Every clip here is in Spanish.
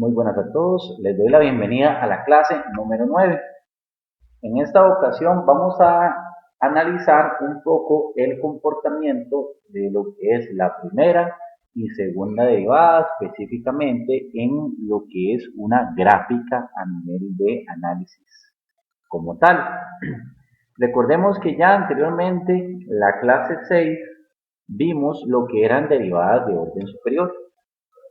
Muy buenas a todos, les doy la bienvenida a la clase número 9. En esta ocasión vamos a analizar un poco el comportamiento de lo que es la primera y segunda derivada, específicamente en lo que es una gráfica a nivel de análisis como tal. Recordemos que ya anteriormente, la clase 6, vimos lo que eran derivadas de orden superior.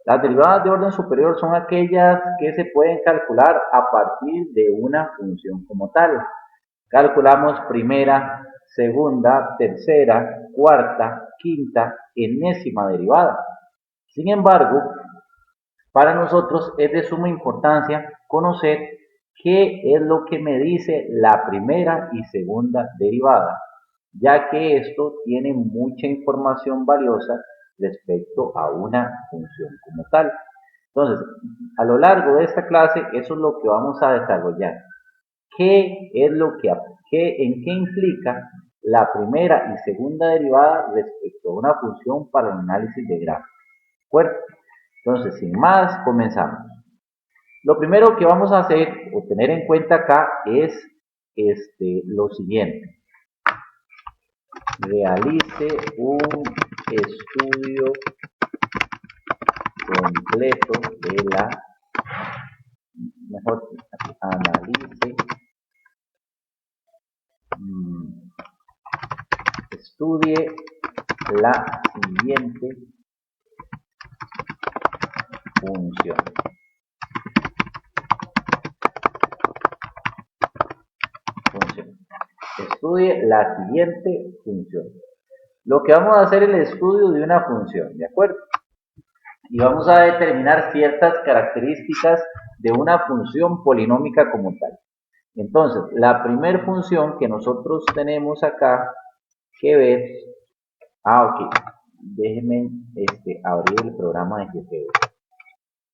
Las derivadas de orden superior son aquellas que se pueden calcular a partir de una función como tal. Calculamos primera, segunda, tercera, cuarta, quinta, enésima derivada. Sin embargo, para nosotros es de suma importancia conocer qué es lo que me dice la primera y segunda derivada, ya que esto tiene mucha información valiosa respecto a una función como tal. Entonces, a lo largo de esta clase, eso es lo que vamos a desarrollar. ¿Qué es lo que, en qué implica la primera y segunda derivada respecto a una función para el análisis de gráficos? ¿De acuerdo? Entonces, sin más, comenzamos. Lo primero que vamos a hacer o tener en cuenta acá es lo siguiente. Realice un estudio completo de la, mejor, analice, estudie la siguiente función. Estudie la siguiente función. Lo que vamos a hacer es el estudio de una función, ¿de acuerdo? Y vamos a determinar ciertas características de una función polinómica como tal. Entonces, la primera función que nosotros tenemos acá que ver, ok, déjenme abrir el programa de GeoGebra,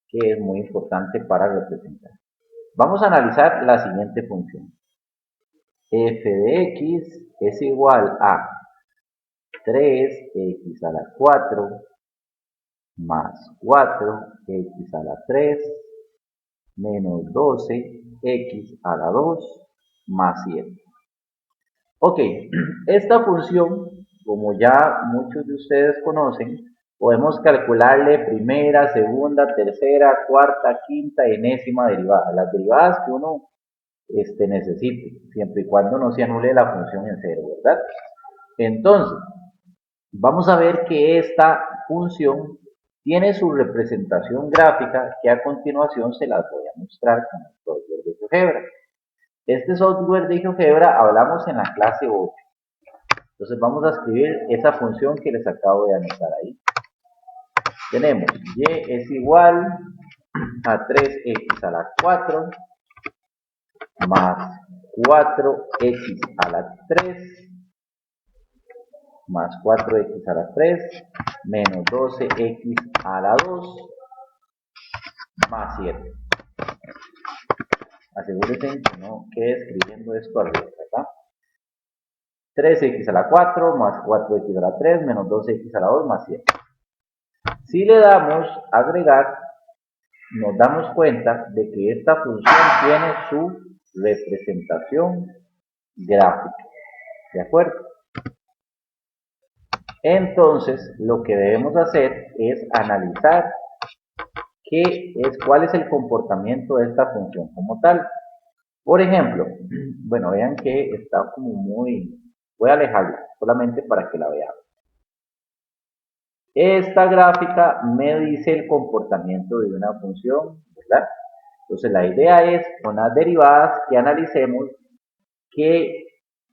que es muy importante para representar. Vamos a analizar la siguiente función. F de x es igual a 3x a la 4 más 4x a la 3 menos 12x a la 2 más 7. Ok, esta función, como ya muchos de ustedes conocen, podemos calcularle primera, segunda, tercera, cuarta, quinta, enésima derivada. Las derivadas que uno necesite, siempre y cuando no se anule la función en cero, ¿verdad? Entonces, vamos a ver que esta función tiene su representación gráfica, que a continuación se las voy a mostrar con el software de GeoGebra. Este software de GeoGebra hablamos en la clase 8. Entonces vamos a escribir esa función que les acabo de anotar ahí. Tenemos y es igual a 3x a la 4 más 4x a la 3 más 4x a la 3 menos 12x a la 2 más 7. Asegúrense que no quede escribiendo esto al revés, ¿verdad? 3x a la 4 más 4x a la 3 menos 2x a la 2 más 7. Si le damos agregar, nos damos cuenta de que esta función tiene su representación gráfica. ¿De acuerdo? Entonces, lo que debemos hacer es analizar cuál es el comportamiento de esta función como tal. Por ejemplo, bueno, vean que está como muy... Voy a alejarla solamente para que la vean. Esta gráfica me dice el comportamiento de una función, ¿verdad? Entonces la idea es, con las derivadas, que analicemos qué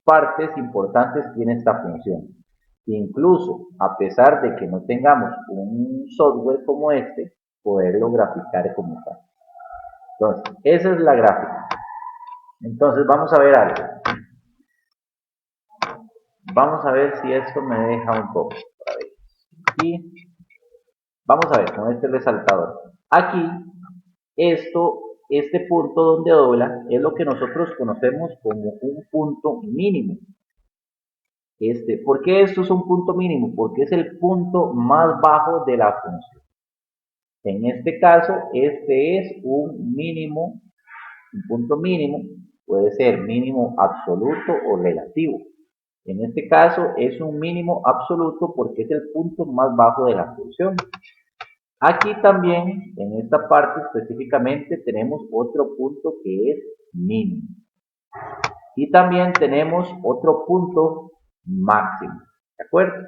partes importantes tiene esta función. Incluso, a pesar de que no tengamos un software como este, poderlo graficar como tal. Entonces, esa es la gráfica. Entonces, vamos a ver algo. Vamos a ver si esto me deja un poco. Aquí, vamos a ver con este resaltador. Aquí, este punto donde dobla es lo que nosotros conocemos como un punto mínimo. ¿Por qué esto es un punto mínimo? Porque es el punto más bajo de la función. En este caso, este es un mínimo, un punto mínimo, puede ser mínimo absoluto o relativo. En este caso es un mínimo absoluto porque es el punto más bajo de la función. Aquí también, en esta parte específicamente, tenemos otro punto que es mínimo. Y también tenemos otro punto máximo. ¿De acuerdo?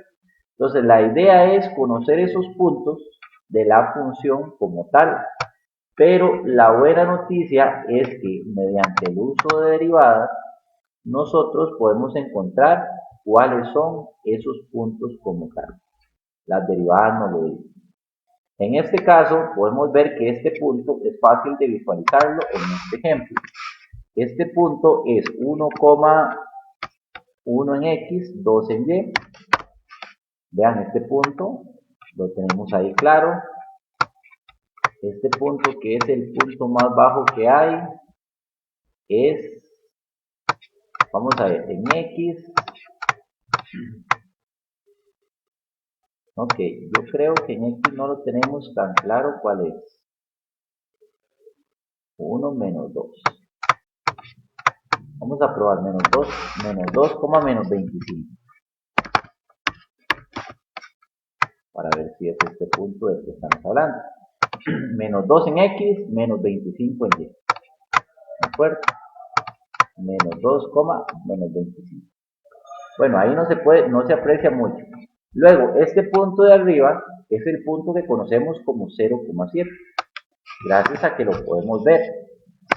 Entonces, la idea es conocer esos puntos de la función como tal. Pero la buena noticia es que mediante el uso de derivadas, nosotros podemos encontrar cuáles son esos puntos como tal. Las derivadas nos lo dicen. En este caso, podemos ver que este punto es fácil de visualizarlo en este ejemplo. Este punto es 1,1 en X, 2 en Y. Vean este punto, lo tenemos ahí claro. Este punto, que es el punto más bajo que hay, es, vamos a ver, en X. Ok, yo creo que en X no lo tenemos tan claro cuál es. 1 menos 2. Vamos a probar menos 2, menos 2, menos 25. Para ver si es este punto del que estamos hablando. Menos 2 en X, menos 25 en Y. ¿De acuerdo? Menos 2, menos 25. Bueno, ahí no se puede, no se aprecia mucho. Luego, este punto de arriba es el punto que conocemos como 0,7. Gracias a que lo podemos ver.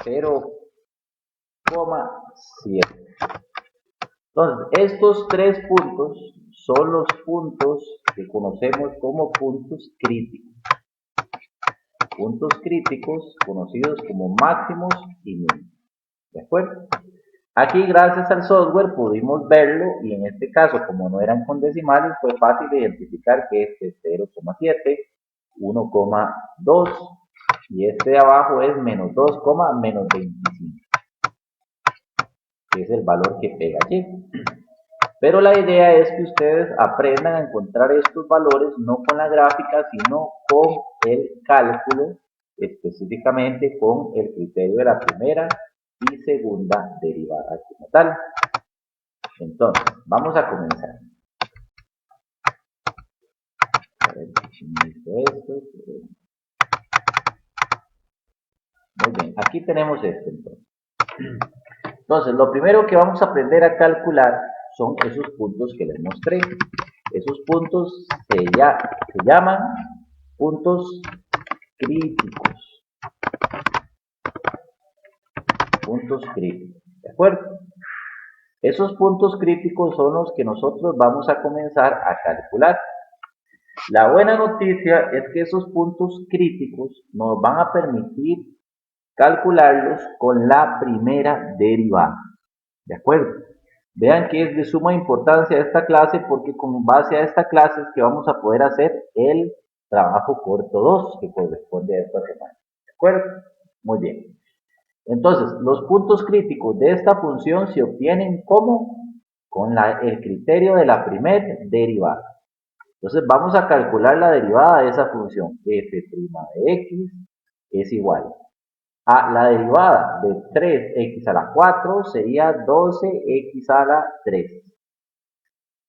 0,7. Entonces, estos tres puntos son los puntos que conocemos como puntos críticos. Puntos críticos conocidos como máximos y mínimos. ¿De acuerdo? Aquí, gracias al software, pudimos verlo y en este caso, como no eran con decimales, fue fácil de identificar que este es 0,7, 1,2 y este de abajo es menos 2, menos 25, que es el valor que pega allí. Pero la idea es que ustedes aprendan a encontrar estos valores no con la gráfica, sino con el cálculo, específicamente con el criterio de la primera y segunda derivada como tal. Entonces, vamos a comenzar. A ver, esto. Muy bien, aquí tenemos esto entonces. Entonces, lo primero que vamos a aprender a calcular son esos puntos que les mostré. Esos puntos se llaman puntos críticos. Puntos críticos, ¿de acuerdo? Esos puntos críticos son los que nosotros vamos a comenzar a calcular. La buena noticia es que esos puntos críticos nos van a permitir calcularlos con la primera derivada. ¿De acuerdo? Vean que es de suma importancia esta clase porque con base a esta clase es que vamos a poder hacer el trabajo corto 2 que corresponde a esta semana. ¿De acuerdo? Muy bien. Entonces, los puntos críticos de esta función se obtienen ¿cómo? Con el criterio de la primera derivada. Entonces, vamos a calcular la derivada de esa función. F' de x es igual a la derivada de 3x a la 4 sería 12x a la 3.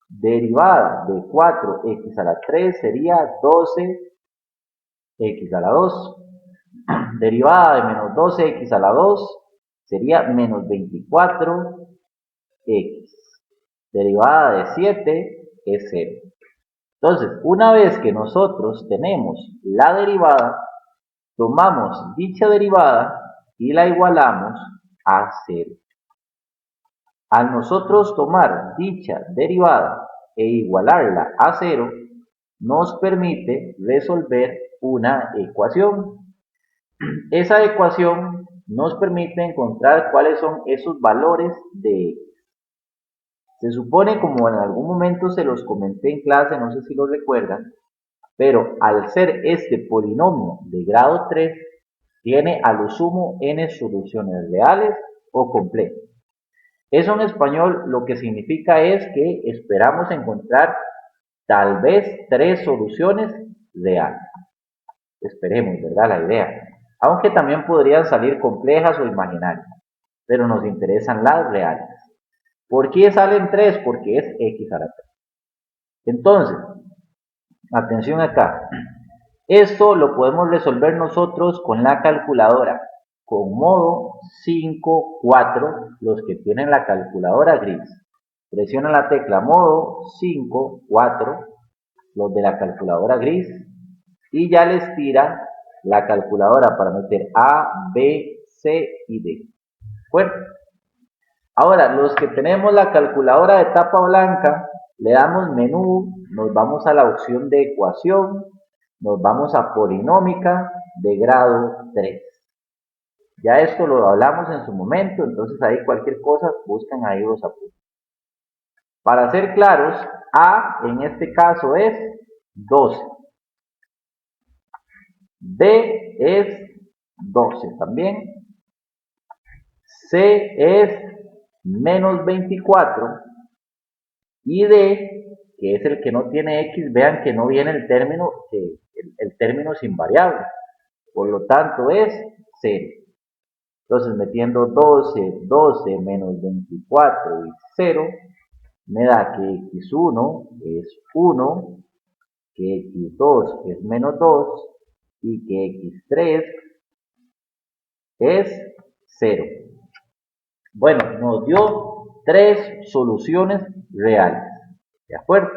Derivada de 4x a la 3 sería 12x a la 2. Derivada de menos 12x a la 2 sería menos 24x. Derivada de 7 es 0. Entonces, una vez que nosotros tenemos la derivada, tomamos dicha derivada y la igualamos a 0. Al nosotros tomar dicha derivada e igualarla a 0, nos permite resolver una ecuación. Esa ecuación nos permite encontrar cuáles son esos valores de x. Se supone, como en algún momento se los comenté en clase, no sé si lo recuerdan, pero al ser este polinomio de grado 3, tiene a lo sumo n soluciones reales o complejas. Eso en español lo que significa es que esperamos encontrar tal vez 3 soluciones reales. Esperemos, ¿verdad? La idea. Aunque también podrían salir complejas o imaginarias, pero nos interesan las reales. ¿Por qué salen 3? Porque es x a la 3. Entonces, atención acá. Esto lo podemos resolver nosotros con la calculadora, con modo 5, 4, los que tienen la calculadora gris. Presiona la tecla modo 5, 4, los de la calculadora gris, y ya les tira la calculadora para meter A, B, C y D. ¿De acuerdo? Ahora, los que tenemos la calculadora de tapa blanca, le damos menú, nos vamos a la opción de ecuación, nos vamos a polinómica de grado 3. Ya esto lo hablamos en su momento, entonces ahí cualquier cosa, buscan ahí los apuntes. Para ser claros, A en este caso es 12. B es 12 también. C es menos 24. Y D, que es el que no tiene X, vean que no viene el término, el término sin variable. Por lo tanto es 0. Entonces metiendo 12, 12 menos 24 y 0, me da que x1 es 1, que x2 es menos 2 y que x3 es 0. Bueno, nos dio 3 soluciones reales, ¿de acuerdo?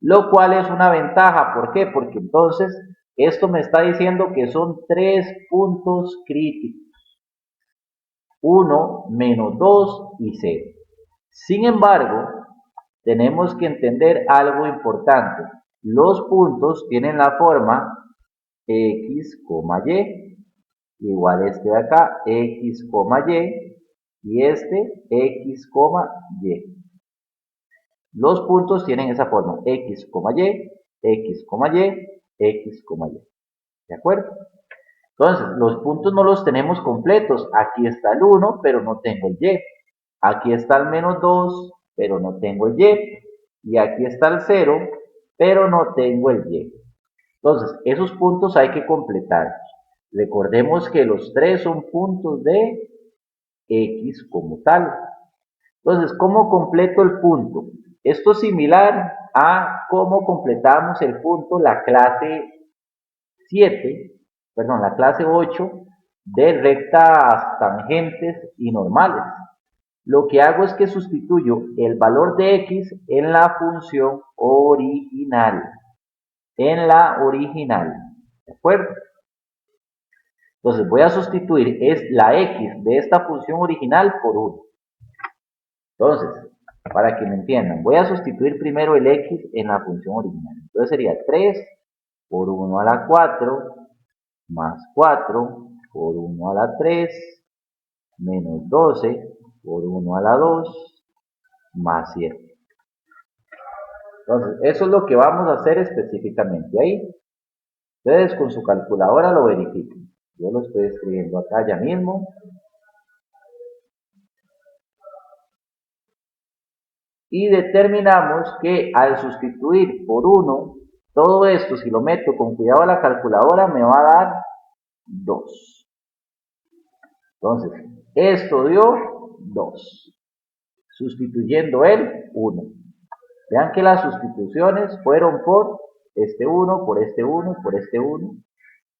Lo cual es una ventaja, ¿por qué? Porque entonces esto me está diciendo que son 3 puntos críticos. 1, menos 2 y 0. Sin embargo, tenemos que entender algo importante. Los puntos tienen la forma x, y, igual este de acá, x, y este x, y. Los puntos tienen esa forma, x, y, x, y, x, y. ¿De acuerdo? Entonces, los puntos no los tenemos completos. Aquí está el 1, pero no tengo el y. Aquí está el menos 2, pero no tengo el y. Y aquí está el 0, pero no tengo el y. Entonces, esos puntos hay que completarlos. Recordemos que los 3 son puntos de x como tal. Entonces, ¿cómo completo el punto? Esto es similar a cómo completamos el punto la clase 8 de rectas tangentes y normales. Lo que hago es que sustituyo el valor de x en la función original. En la original. ¿De acuerdo? Entonces voy a sustituir la x de esta función original por 1. Entonces, para que me entiendan, voy a sustituir primero el x en la función original. Entonces sería 3 por 1 a la 4 más 4 por 1 a la 3 menos 12 por 1 a la 2 más 7. Entonces, eso es lo que vamos a hacer específicamente ahí. Ustedes con su calculadora lo verifiquen. Yo lo estoy escribiendo acá ya mismo. Y determinamos que al sustituir por 1, todo esto, si lo meto con cuidado a la calculadora, me va a dar 2. Entonces, esto dio 2. Sustituyendo el 1. Vean que las sustituciones fueron por este 1, por este 1, por este 1,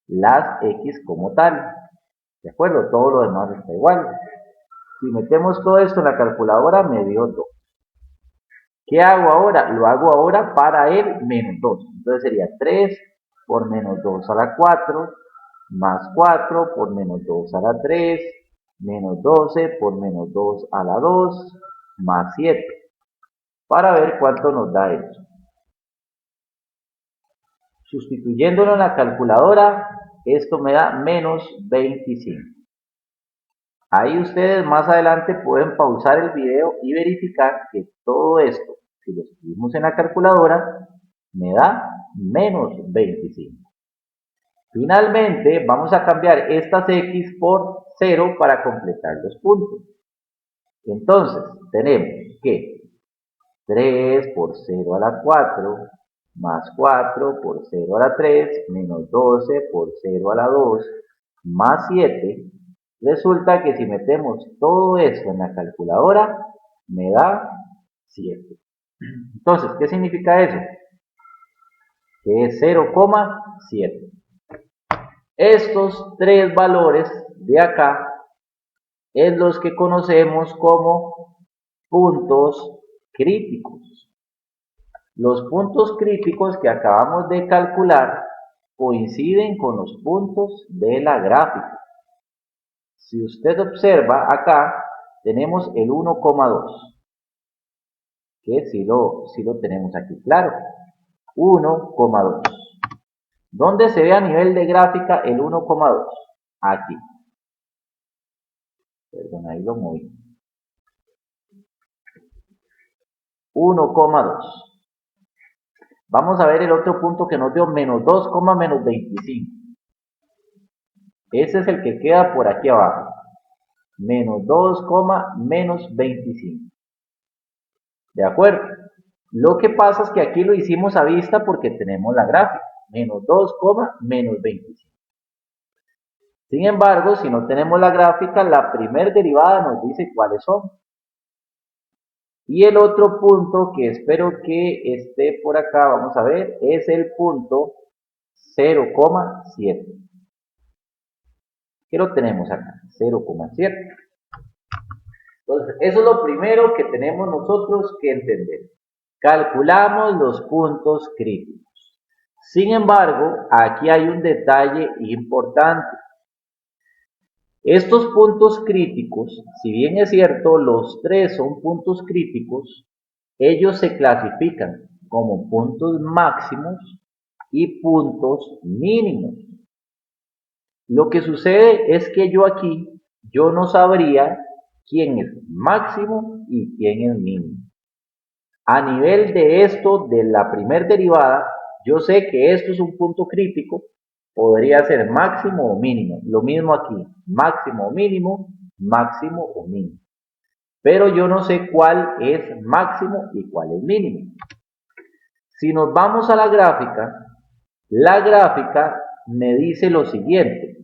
las x como tal. ¿De acuerdo? Todo lo demás está igual. Si metemos todo esto en la calculadora, me dio 2. ¿Qué hago ahora? Lo hago ahora para el menos 2. Entonces sería 3 por menos 2 a la 4, más 4 por menos 2 a la 3, menos 12 por menos 2 a la 2, más 7. Para ver cuánto nos da esto. Sustituyéndolo en la calculadora, esto me da menos 25. Ahí ustedes más adelante pueden pausar el video y verificar que todo esto, si lo escribimos en la calculadora, me da menos 25. Finalmente, vamos a cambiar estas x por 0 para completar los puntos. Entonces, tenemos que 3 por 0 a la 4 más 4 por 0 a la 3, menos 12 por 0 a la 2, más 7. Resulta que si metemos todo eso en la calculadora, me da 7. Entonces, ¿qué significa eso? Que es 0,7. Estos tres valores de acá es los que conocemos como puntos críticos. Los puntos críticos que acabamos de calcular coinciden con los puntos de la gráfica. Si usted observa acá, tenemos el 1,2, que si lo tenemos aquí claro, 1,2. ¿Dónde se ve a nivel de gráfica el 1,2? Aquí. Perdón, ahí lo moví. 1,2. Vamos a ver el otro punto que nos dio menos 2, menos 25. Ese es el que queda por aquí abajo. Menos 2, menos 25. ¿De acuerdo? Lo que pasa es que aquí lo hicimos a vista porque tenemos la gráfica. Menos 2, menos 25. Sin embargo, si no tenemos la gráfica, la primer derivada nos dice cuáles son. Y el otro punto que espero que esté por acá, vamos a ver, es el punto 0,7. ¿Qué lo tenemos acá? 0,7. Entonces, eso es lo primero que tenemos nosotros que entender. Calculamos los puntos críticos. Sin embargo, aquí hay un detalle importante. Estos puntos críticos, si bien es cierto, los tres son puntos críticos, ellos se clasifican como puntos máximos y puntos mínimos. Lo que sucede es que yo no sabría quién es máximo y quién es mínimo. A nivel de esto, de la primer derivada, yo sé que esto es un punto crítico, podría ser máximo o mínimo. Lo mismo aquí, máximo o mínimo, máximo o mínimo. Pero yo no sé cuál es máximo y cuál es mínimo. Si nos vamos a la gráfica me dice lo siguiente.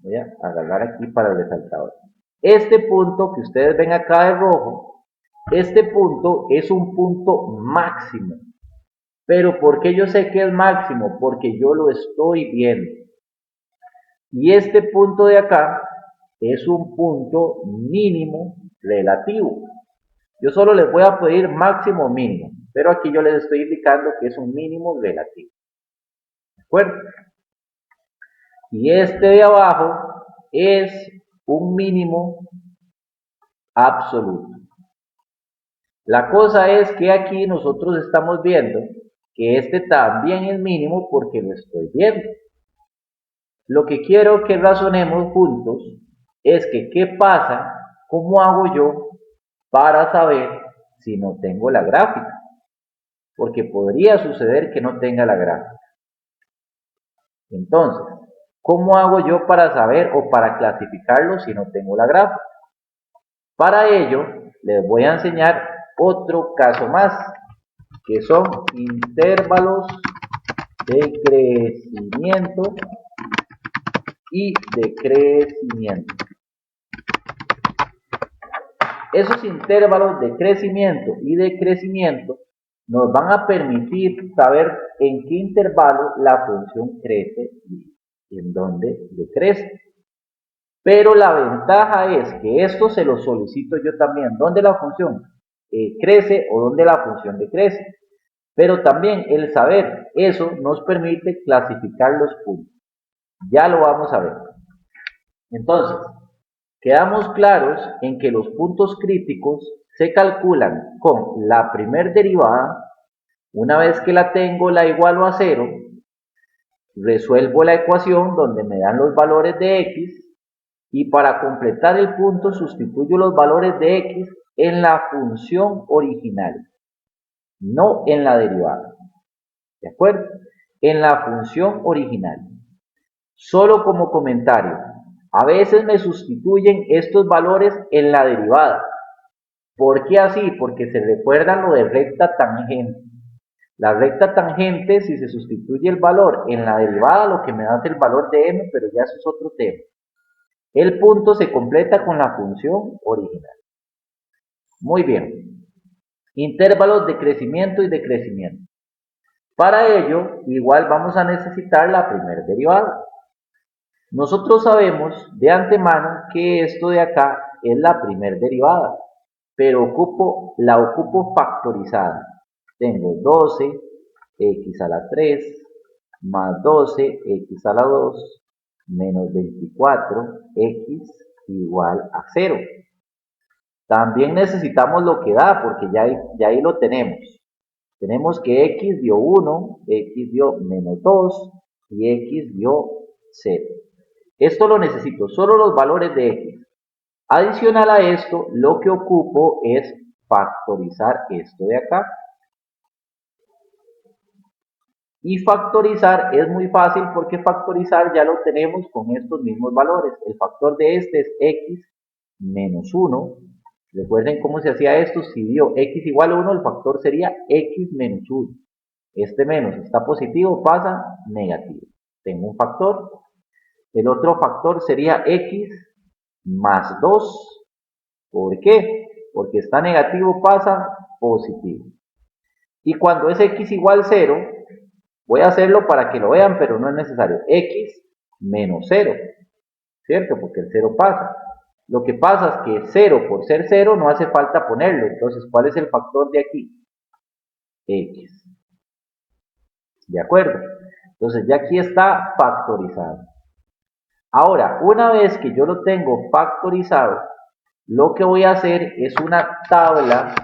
Voy a agarrar aquí para el resaltador. Este punto que ustedes ven acá de rojo, este punto es un punto máximo. Pero ¿por qué yo sé que es máximo? Porque yo lo estoy viendo. Y este punto de acá es un punto mínimo relativo. Yo solo les voy a pedir máximo o mínimo, pero aquí yo les estoy indicando que es un mínimo relativo. ¿De acuerdo? Y este de abajo es un mínimo absoluto. La cosa es que aquí nosotros estamos viendo que este también es mínimo porque lo estoy viendo. Lo que quiero que razonemos juntos es que ¿qué pasa? ¿Cómo hago yo para saber si no tengo la gráfica? Porque podría suceder que no tenga la gráfica. Entonces, ¿cómo hago yo para saber o para clasificarlo si no tengo la gráfica? Para ello, les voy a enseñar otro caso más, que son intervalos de crecimiento y decrecimiento. Esos intervalos de crecimiento y decrecimiento nos van a permitir saber en qué intervalo la función crece y en dónde decrece. Pero la ventaja es que esto se lo solicito yo también, dónde la función crece o dónde la función decrece. Pero también el saber eso nos permite clasificar los puntos. Ya lo vamos a ver. Entonces, quedamos claros en que los puntos críticos se calculan con la primer derivada. Una vez que la tengo, la igualo a 0, resuelvo la ecuación donde me dan los valores de x y para completar el punto sustituyo los valores de x en la función original, no en la derivada. ¿De acuerdo? En la función original. Solo como comentario, a veces me sustituyen estos valores en la derivada. ¿Por qué así? Porque se recuerdan lo de recta tangente. La recta tangente, si se sustituye el valor en la derivada, lo que me da es el valor de m, pero ya eso es otro tema. El punto se completa con la función original. Muy bien. Intervalos de crecimiento y decrecimiento. Para ello, igual vamos a necesitar la primera derivada. Nosotros sabemos de antemano que esto de acá es la primera derivada, pero la ocupo factorizada. Tengo 12x a la 3 más 12x a la 2 menos 24x igual a 0. También necesitamos lo que da, porque ya ahí lo tenemos. Tenemos que x dio 1, x dio menos 2 y x dio 0. Esto lo necesito, solo los valores de x. Adicional a esto, lo que ocupo es factorizar esto de acá. Y factorizar es muy fácil porque factorizar ya lo tenemos con estos mismos valores. El factor de este es x menos 1. Recuerden cómo se hacía esto. Si dio x igual a 1, el factor sería x menos 1. Este menos está positivo, pasa negativo. Tengo un factor. El otro factor sería x más 2. ¿Por qué? Porque está negativo, pasa positivo. Y cuando es x igual 0, voy a hacerlo para que lo vean, pero no es necesario. X menos 0, ¿cierto? Porque el 0 pasa. Lo que pasa es que 0 por ser 0 no hace falta ponerlo. Entonces, ¿cuál es el factor de aquí? X. ¿De acuerdo? Entonces, ya aquí está factorizado. Ahora, una vez que yo lo tengo factorizado, lo que voy a hacer es una tabla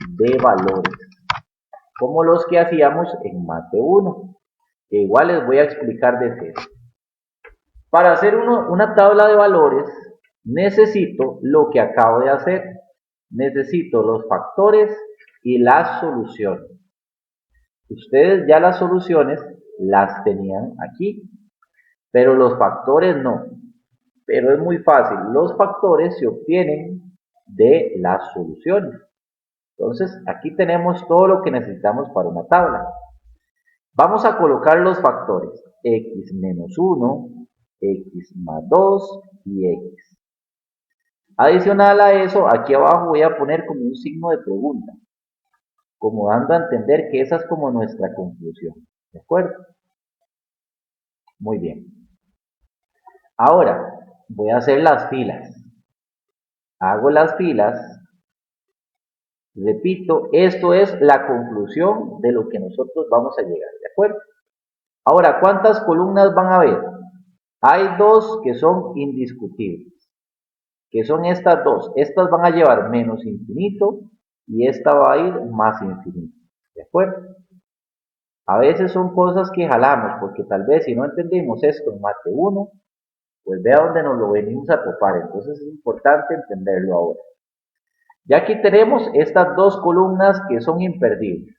de valores, como los que hacíamos en Mate 1, que igual les voy a explicar de cero. Para hacer una tabla de valores, necesito lo que acabo de hacer. Necesito los factores y las soluciones. Ustedes ya las soluciones las tenían aquí, pero los factores no. Pero es muy fácil, los factores se obtienen de las soluciones. Entonces, aquí tenemos todo lo que necesitamos para una tabla. Vamos a colocar los factores x menos 1, x más 2 y x. Adicional a eso, aquí abajo voy a poner como un signo de pregunta, como dando a entender que esa es como nuestra conclusión. ¿De acuerdo? Muy bien. Ahora, voy a hacer las filas. Hago las filas. Repito, esto es la conclusión de lo que nosotros vamos a llegar. ¿De acuerdo? Ahora, ¿cuántas columnas van a haber? Hay dos que son indiscutibles, que son estas dos. Estas van a llevar menos infinito y esta va a ir más infinito. ¿De acuerdo? A veces son cosas que jalamos, porque tal vez si no entendemos esto en Mate 1, pues vea dónde nos lo venimos a topar. Entonces es importante entenderlo ahora. Ya aquí tenemos estas dos columnas que son imperdibles.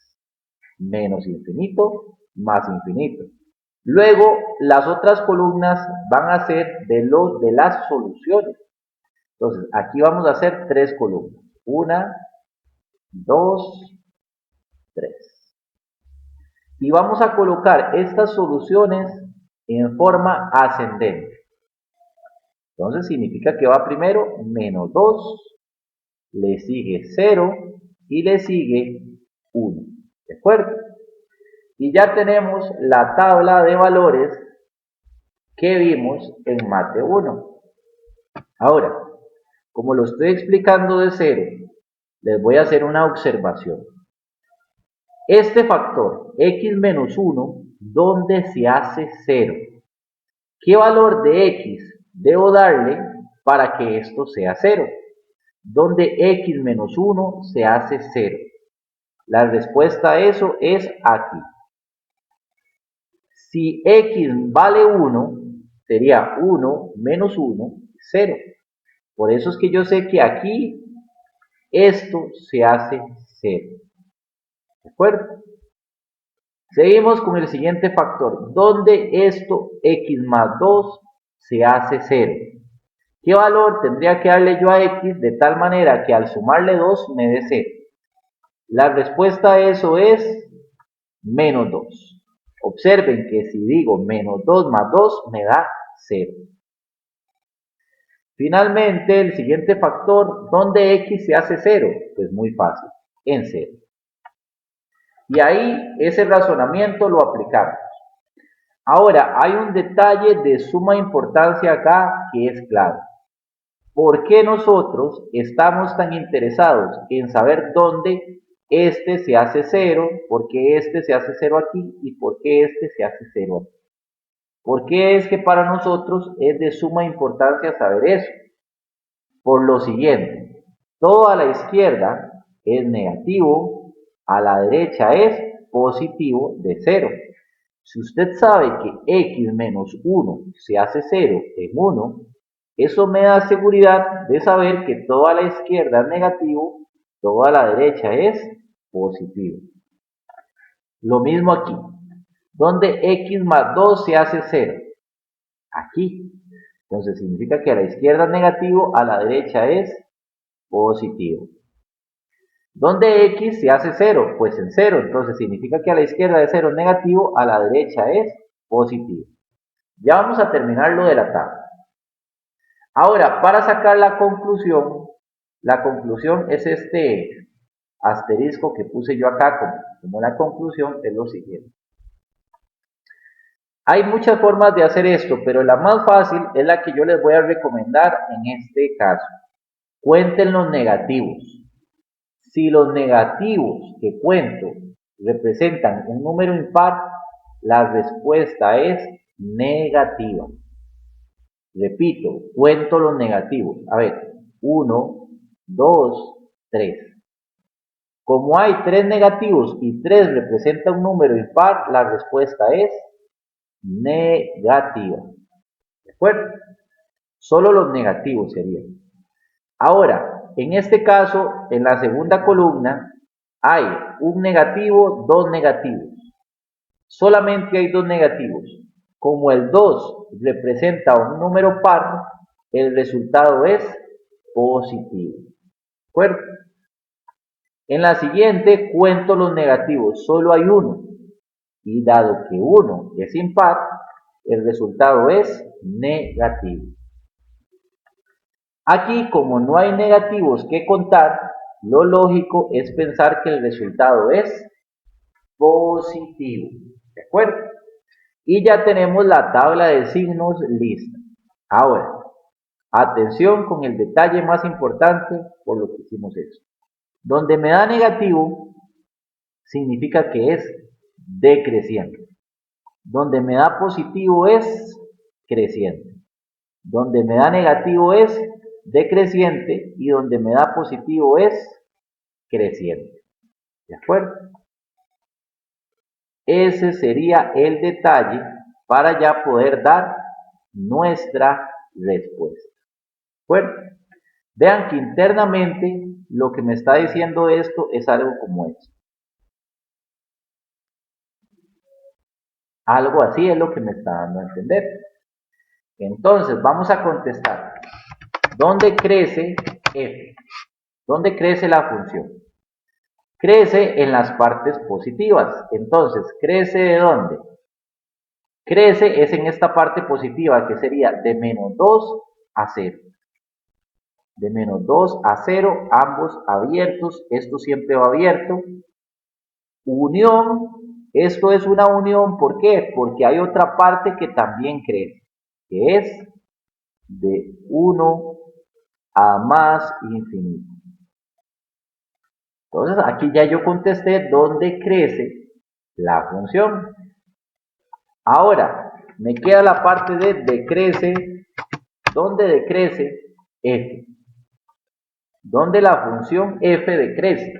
Menos infinito más infinito. Luego, las otras columnas van a ser de las soluciones. Entonces, aquí vamos a hacer tres columnas. 1, 2, 3. Y vamos a colocar estas soluciones en forma ascendente. Entonces, significa que va primero menos 2, le sigue 0 y le sigue 1. ¿De acuerdo? Y ya tenemos la tabla de valores que vimos en Mate 1. Ahora, como lo estoy explicando de cero, les voy a hacer una observación. Este factor, x menos 1, ¿dónde se hace 0? ¿Qué valor de x debo darle para que esto sea 0? ¿Dónde x menos 1 se hace 0? La respuesta a eso es aquí. Si x vale 1, sería 1 menos 1, 0. Por eso es que yo sé que aquí esto se hace 0. ¿De acuerdo? Seguimos con el siguiente factor, donde esto x más 2 se hace 0. ¿Qué valor tendría que darle yo a x de tal manera que al sumarle 2 me dé 0? La respuesta a eso es menos 2. Observen que si digo menos 2 más 2 me da 0. Finalmente, el siguiente factor, ¿dónde x se hace 0? Pues muy fácil, en 0. Y ahí ese razonamiento lo aplicamos. Ahora, hay un detalle de suma importancia acá que es clave. ¿Por qué nosotros estamos tan interesados en saber dónde este se hace 0? ¿Por qué este se hace 0 aquí? ¿Y por qué este se hace 0 aquí? ¿Por qué es que para nosotros es de suma importancia saber eso? Por lo siguiente, todo a la izquierda es negativo, a la derecha es positivo de 0. Si usted sabe que x menos 1 se hace 0 en 1, eso me da seguridad de saber que todo a la izquierda es negativo, todo a la derecha es positivo. Lo mismo aquí, donde x más 2 se hace 0. Aquí. Entonces significa que a la izquierda es negativo, a la derecha es positivo. ¿Dónde x se hace 0? Pues en 0. Entonces significa que a la izquierda de 0 es negativo, a la derecha es positivo. Ya vamos a terminar lo de la tabla. Ahora, para sacar la conclusión es este asterisco que puse yo acá como la conclusión es lo siguiente. Hay muchas formas de hacer esto, pero la más fácil es la que yo les voy a recomendar en este caso. Cuenten los negativos. Si los negativos que cuento representan un número impar, la respuesta es negativa. Repito, cuento los negativos. A ver, 1, 2, 3. Como hay 3 negativos y 3 representa un número impar, la respuesta es negativa. ¿De acuerdo? Solo los negativos serían. Ahora, en este caso, en la segunda columna, hay un negativo, 2 negativos. Solamente hay 2 negativos. Como el 2 representa un número par, el resultado es positivo. ¿De acuerdo? En la siguiente cuento los negativos, solo hay 1. Y dado que 1 es impar, el resultado es negativo. Aquí, como no hay negativos que contar, lo lógico es pensar que el resultado es positivo. ¿De acuerdo? Y ya tenemos la tabla de signos lista. Ahora, atención con el detalle más importante por lo que hicimos eso. Donde me da negativo, significa que es decreciente. Donde me da positivo es creciente. Donde me da negativo es decreciente y donde me da positivo es creciente. ¿De acuerdo? Ese sería el detalle para ya poder dar nuestra respuesta. ¿De acuerdo? Vean que internamente lo que me está diciendo esto es algo como esto. Algo así es lo que me está dando a entender. Entonces, vamos a contestar. ¿Dónde crece f? ¿Dónde crece la función? Crece en las partes positivas. Entonces, ¿crece de dónde? Crece es en esta parte positiva, que sería de menos 2 a 0. De menos 2 a 0, ambos abiertos. Esto siempre va abierto. Unión, esto es una unión. ¿Por qué? Porque hay otra parte que también crece, que es de 1 a más infinito. Entonces, aquí ya yo contesté dónde crece la función. Ahora, me queda la parte de decrece. ¿Dónde decrece f? ¿Dónde la función f decrece?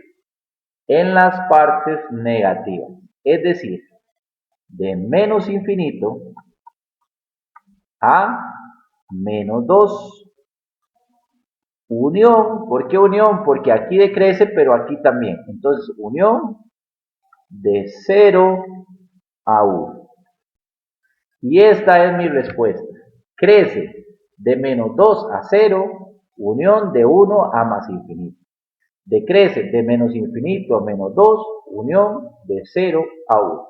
En las partes negativas. Es decir, de menos infinito a menos 2. Unión, ¿por qué unión? Porque aquí decrece, pero aquí también. Entonces, unión de 0 a 1. Y esta es mi respuesta. Crece de menos 2 a 0, unión de 1 a más infinito. decrece de menos infinito a menos 2, unión de 0 a 1.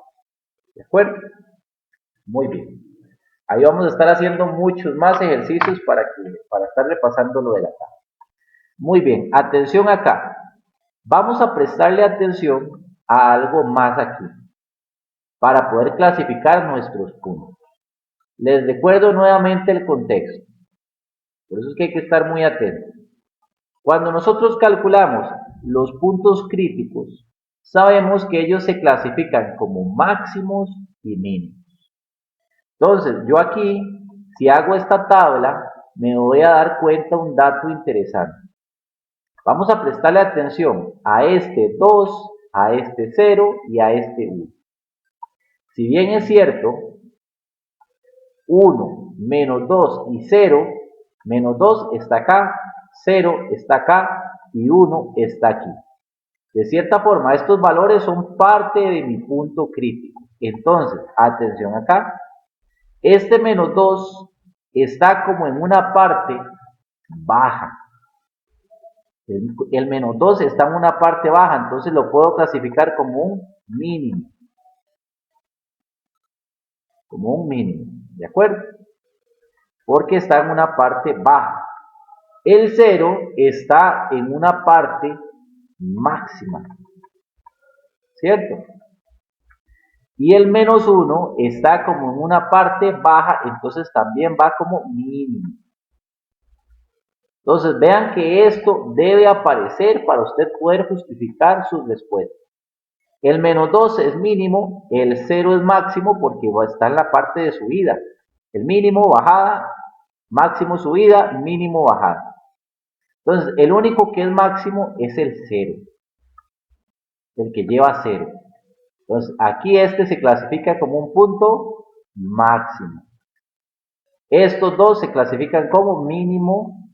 ¿De acuerdo? Muy bien. Ahí vamos a estar haciendo muchos más ejercicios para estar repasando lo de la tabla. Muy bien, atención acá. Vamos a prestarle atención a algo más aquí, para poder clasificar nuestros puntos. Les recuerdo nuevamente el contexto. Por eso es que hay que estar muy atentos. Cuando nosotros calculamos los puntos críticos, sabemos que ellos se clasifican como máximos y mínimos. Entonces, yo aquí, si hago esta tabla, me voy a dar cuenta de un dato interesante. Vamos a prestarle atención a este 2, a este 0 y a este 1. Si bien es cierto, 1, menos 2 y 0, menos 2 está acá, 0 está acá y 1 está aquí. De cierta forma, estos valores son parte de mi punto crítico. Entonces, atención acá, este menos 2 está como en una parte baja. El menos 2 está en una parte baja, entonces lo puedo clasificar como un mínimo. Como un mínimo, ¿de acuerdo? Porque está en una parte baja. El 0 está en una parte máxima, ¿cierto? Y el menos 1 está como en una parte baja, entonces también va como mínimo. Entonces vean que esto debe aparecer para usted poder justificar sus respuestas. El menos 2 es mínimo, el 0 es máximo porque está en la parte de subida. El mínimo, bajada, máximo, subida, mínimo, bajada. Entonces, el único que es máximo es el 0, el que lleva 0. Entonces, aquí este se clasifica como un punto máximo. Estos dos se clasifican como mínimo,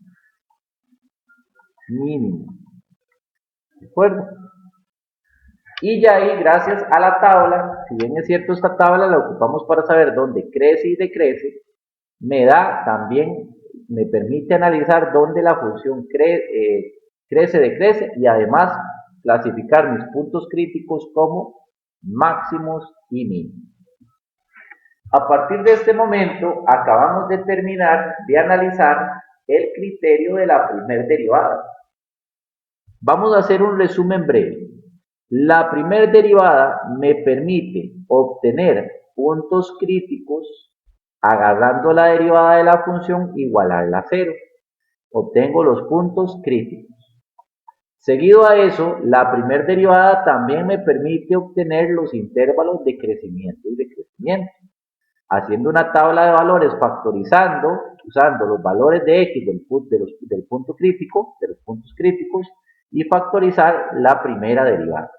mínimo. ¿De acuerdo? Y ya ahí, gracias a la tabla, si bien es cierto esta tabla la ocupamos para saber dónde crece y decrece, me permite analizar dónde la función crece, decrece y además clasificar mis puntos críticos como máximos y mínimos. A partir de este momento, acabamos de terminar de analizar el criterio de la primer derivada. Vamos a hacer un resumen breve. La primer derivada me permite obtener puntos críticos agarrando la derivada de la función igualarla a 0. Obtengo los puntos críticos. Seguido a eso, la primer derivada también me permite obtener los intervalos de crecimiento y decrecimiento. Haciendo una tabla de valores factorizando, usando los valores de x del punto crítico, de los puntos críticos, y factorizar la primera derivada.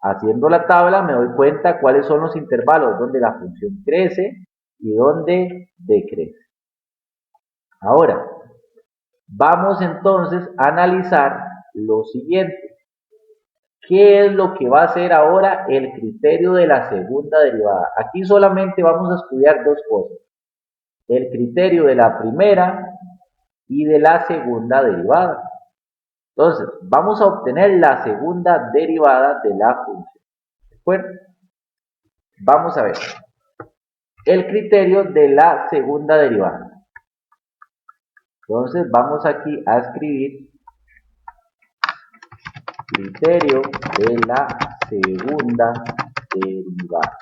Haciendo la tabla me doy cuenta cuáles son los intervalos donde la función crece y donde decrece. Ahora, vamos entonces a analizar lo siguiente. ¿Qué es lo que va a hacer ahora el criterio de la segunda derivada? Aquí solamente vamos a estudiar dos cosas. El criterio de la primera y de la segunda derivada. Entonces, vamos a obtener la segunda derivada de la función. ¿De acuerdo? Vamos a ver. El criterio de la segunda derivada. Entonces, vamos aquí a escribir criterio de la segunda derivada.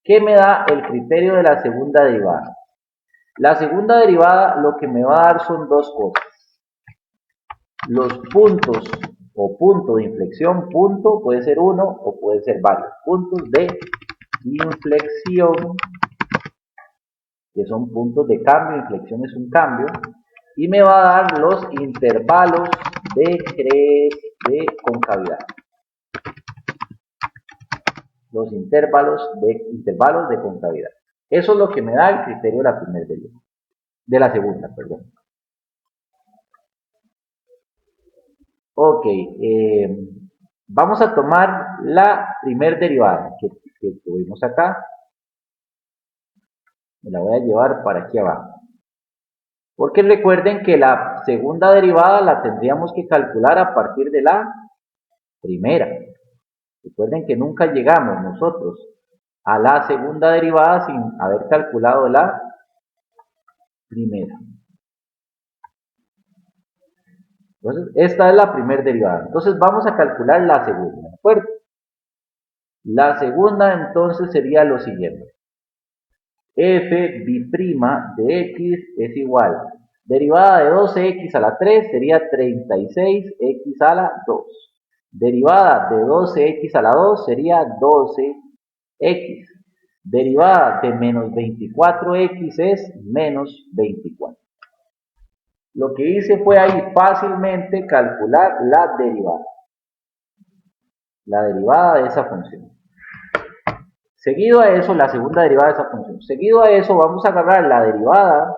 ¿Qué me da el criterio de la segunda derivada? La segunda derivada lo que me va a dar son dos cosas. Los puntos o punto de inflexión, punto puede ser uno o puede ser varios puntos de inflexión, que son puntos de cambio, inflexión es un cambio, y me va a dar los intervalos de concavidad. Los intervalos de concavidad. Eso es lo que me da el criterio de la primera derivada. De la segunda, perdón. Ok, vamos a tomar la primer derivada que tuvimos acá. Me la voy a llevar para aquí abajo. Porque recuerden que la segunda derivada la tendríamos que calcular a partir de la primera. Recuerden que nunca llegamos nosotros a la segunda derivada sin haber calculado la primera. Entonces, esta es la primera derivada. Entonces, vamos a calcular la segunda, ¿de acuerdo? La segunda, entonces, sería lo siguiente. F bi'prima de x es igual. Derivada de 12x a la 3 sería 36x a la 2. Derivada de 12x a la 2 sería 12x. Derivada de menos 24x es menos 24. Lo que hice fue ahí fácilmente calcular la derivada. La derivada de esa función. Seguido a eso, la segunda derivada de esa función. Seguido a eso, vamos a agarrar la derivada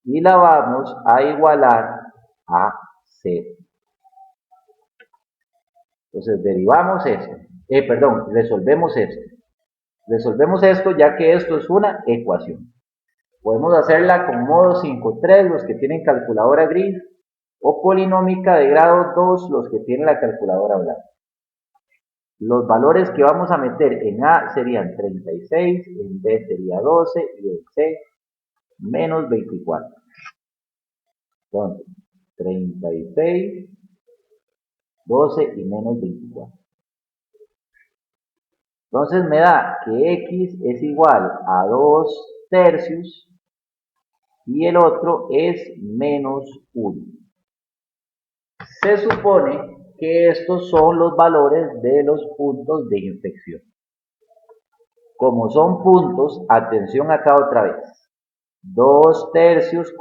y la vamos a igualar a 0. Entonces, derivamos esto. Resolvemos esto. Resolvemos esto ya que esto es una ecuación. Podemos hacerla con modo 5.3, los que tienen calculadora gris, o polinómica de grado 2, los que tienen la calculadora blanca. Los valores que vamos a meter en A serían 36, en B sería 12 y en C menos 24. Entonces, 36, 12 y menos 24. Entonces me da que x es igual a 2 tercios y el otro es menos 1. Se supone que estos son los valores de los puntos de inflexión. Como son puntos, atención acá otra vez. 2 tercios,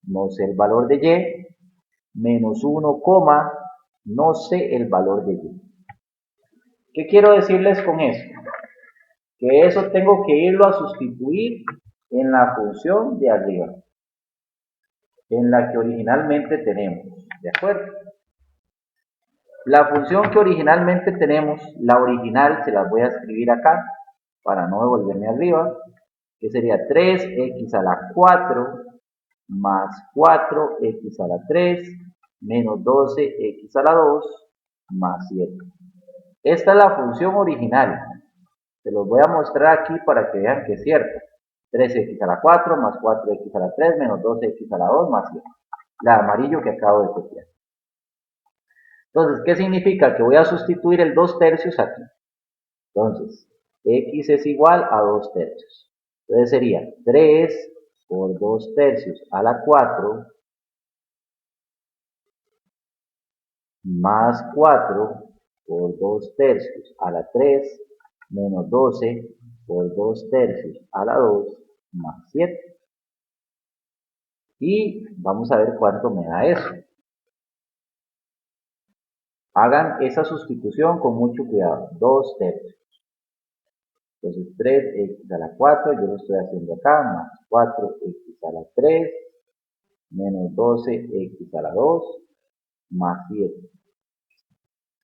no sé el valor de y, menos 1, no sé el valor de y. ¿Qué quiero decirles con esto? Que eso tengo que irlo a sustituir en la función de arriba, en la que originalmente tenemos, ¿de acuerdo? La función que originalmente tenemos, la original, se las voy a escribir acá, para no devolverme arriba, que sería 3x a la 4 más 4x a la 3 menos 12x a la 2 más 7. Esta es la función original. Se los voy a mostrar aquí para que vean que es cierto. 3x a la 4 más 4x a la 3 menos 12x a la 2 más 7. La amarillo que acabo de copiar. Entonces, ¿qué significa? Que voy a sustituir el 2 tercios aquí. Entonces, x es igual a 2 tercios. Entonces sería 3 por 2 tercios a la 4 más 4 por 2 tercios a la 3 menos 12 por 2 tercios a la 2 más 7. Y vamos a ver cuánto me da eso. Hagan esa sustitución con mucho cuidado. 2 tercios. Entonces 3x a la 4, yo lo estoy haciendo acá, más 4x a la 3, menos 12x a la 2, más 7.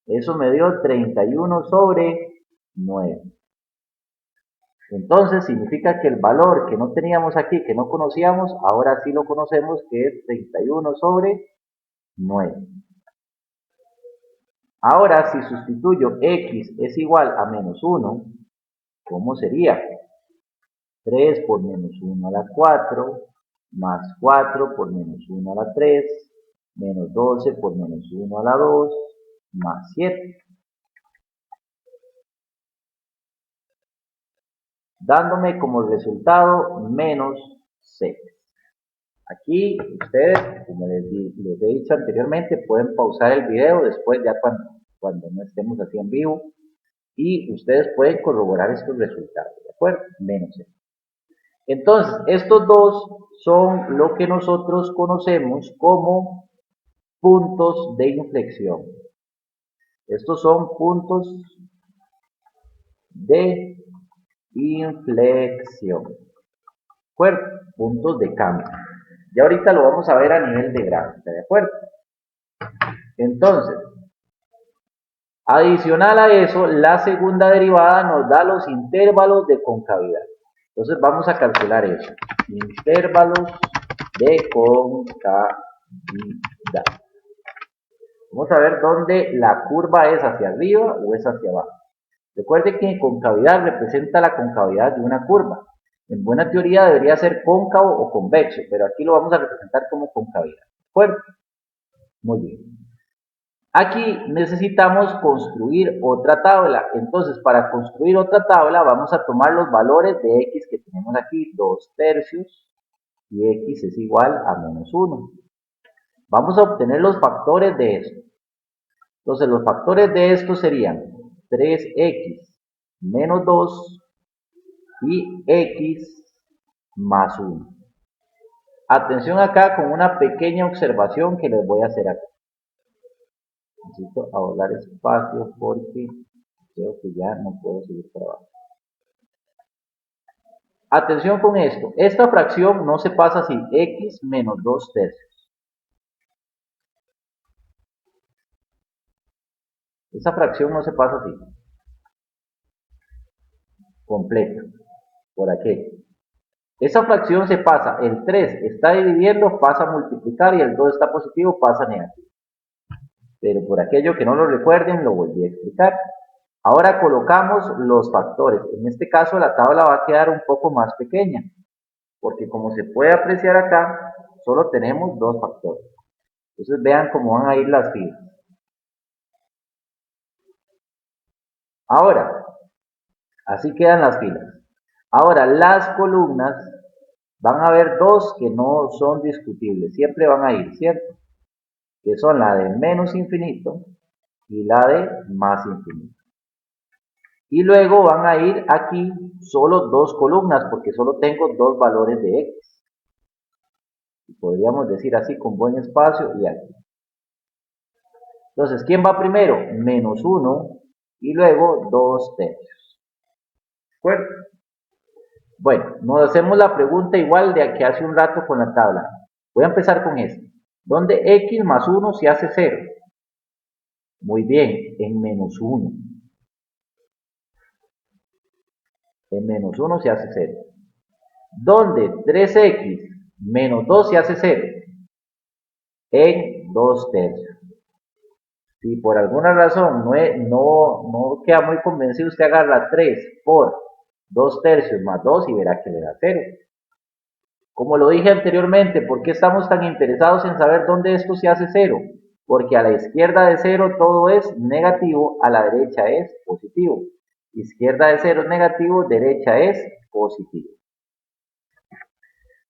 Eso me dio 31 sobre 9. Entonces significa que el valor que no teníamos aquí, que no conocíamos, ahora sí lo conocemos, que es 31 sobre 9. Ahora, si sustituyo x es igual a menos 1, ¿cómo sería? 3 por menos 1 a la 4, más 4 por menos 1 a la 3, menos 12 por menos 1 a la 2, más 7. Dándome como resultado menos 6. Aquí ustedes, como les he dicho anteriormente, pueden pausar el video después ya cuando no estemos así en vivo y ustedes pueden corroborar estos resultados, ¿de acuerdo? Menos 6. Entonces, estos dos son lo que nosotros conocemos como puntos de inflexión. Estos son puntos de inflexión. ¿De acuerdo? Puntos de cambio. Ya ahorita lo vamos a ver a nivel de gráfica, ¿de acuerdo? Entonces, adicional a eso, la segunda derivada nos da los intervalos de concavidad. Entonces vamos a calcular eso. intervalos de concavidad. Vamos a ver dónde la curva es hacia arriba o es hacia abajo. Recuerde que concavidad representa la concavidad de una curva. En buena teoría debería ser cóncavo o convexo, pero aquí lo vamos a representar como concavidad. ¿De acuerdo? Muy bien. Aquí necesitamos construir otra tabla. Entonces, para construir otra tabla, vamos a tomar los valores de x que tenemos aquí, 2/3, y x es igual a -1. Vamos a obtener los factores de esto. Entonces, los factores de esto serían 3x menos 2 y x más 1. Atención acá con una pequeña observación que les voy a hacer acá. Necesito ahorrar espacio porque creo que ya no puedo seguir para abajo. Atención con esto. Esta fracción no se pasa así. X menos 2/3. Esa fracción no se pasa así. Completa. Por aquí. Esa fracción se pasa. El 3 está dividiendo, pasa a multiplicar y el 2 está positivo, pasa a negativo. Pero por aquello que no lo recuerden, lo volví a explicar. Ahora colocamos los factores. En este caso la tabla va a quedar un poco más pequeña, porque como se puede apreciar acá, solo tenemos dos factores. Entonces vean cómo van a ir las filas. Ahora, así quedan las filas. Ahora, las columnas, van a haber dos que no son discutibles, siempre van a ir, ¿cierto? Que son la de menos infinito y la de más infinito. Y luego van a ir aquí solo dos columnas, porque solo tengo dos valores de x. Podríamos decir así con buen espacio y aquí. Entonces, ¿quién va primero? -1 y luego 2/3. ¿De acuerdo? Bueno, nos hacemos la pregunta igual de que hace un rato con la tabla. Voy a empezar con esto. ¿Dónde x más 1 se hace 0? Muy bien, en -1. En -1 se hace 0. ¿Dónde 3x menos 2 se hace 0? En 2/3. Si por alguna razón no queda muy convencido, usted agarra 3 por 2/3 más 2 y verá que le da 0. Como lo dije anteriormente, ¿por qué estamos tan interesados en saber dónde esto se hace 0? Porque a la izquierda de 0 todo es negativo, a la derecha es positivo. Izquierda de 0 es negativo, derecha es positivo.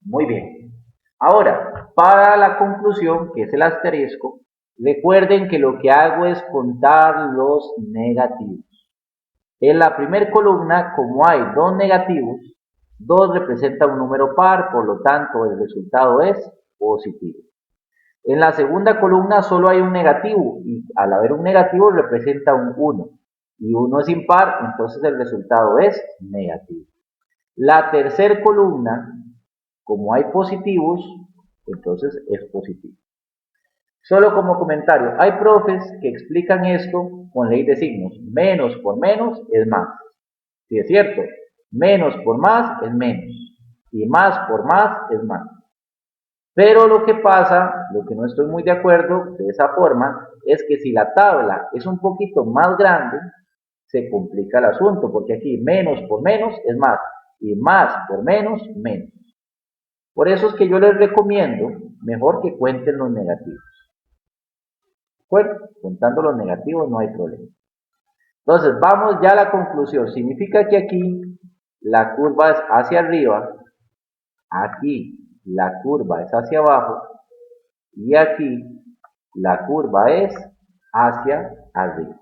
Muy bien. Ahora, para la conclusión, que es el asterisco, recuerden que lo que hago es contar los negativos. En la primera columna, como hay dos negativos, 2 representa un número par, por lo tanto el resultado es positivo. En la segunda columna solo hay un negativo y al haber un negativo representa un 1. Y 1 es impar, entonces el resultado es negativo. La tercera columna, como hay positivos, entonces es positivo. Solo como comentario, hay profes que explican esto con ley de signos. Menos por menos es más. Si es cierto, menos por más es menos. Y más por más es más. Pero lo que pasa, lo que no estoy muy de acuerdo de esa forma, es que si la tabla es un poquito más grande, se complica el asunto, porque aquí menos por menos es más. Y más por menos, menos. Por eso es que yo les recomiendo mejor que cuenten los negativos. Bueno, contando los negativos no hay problema. Entonces, vamos ya a la conclusión. Significa que aquí la curva es hacia arriba, aquí la curva es hacia abajo y aquí la curva es hacia arriba.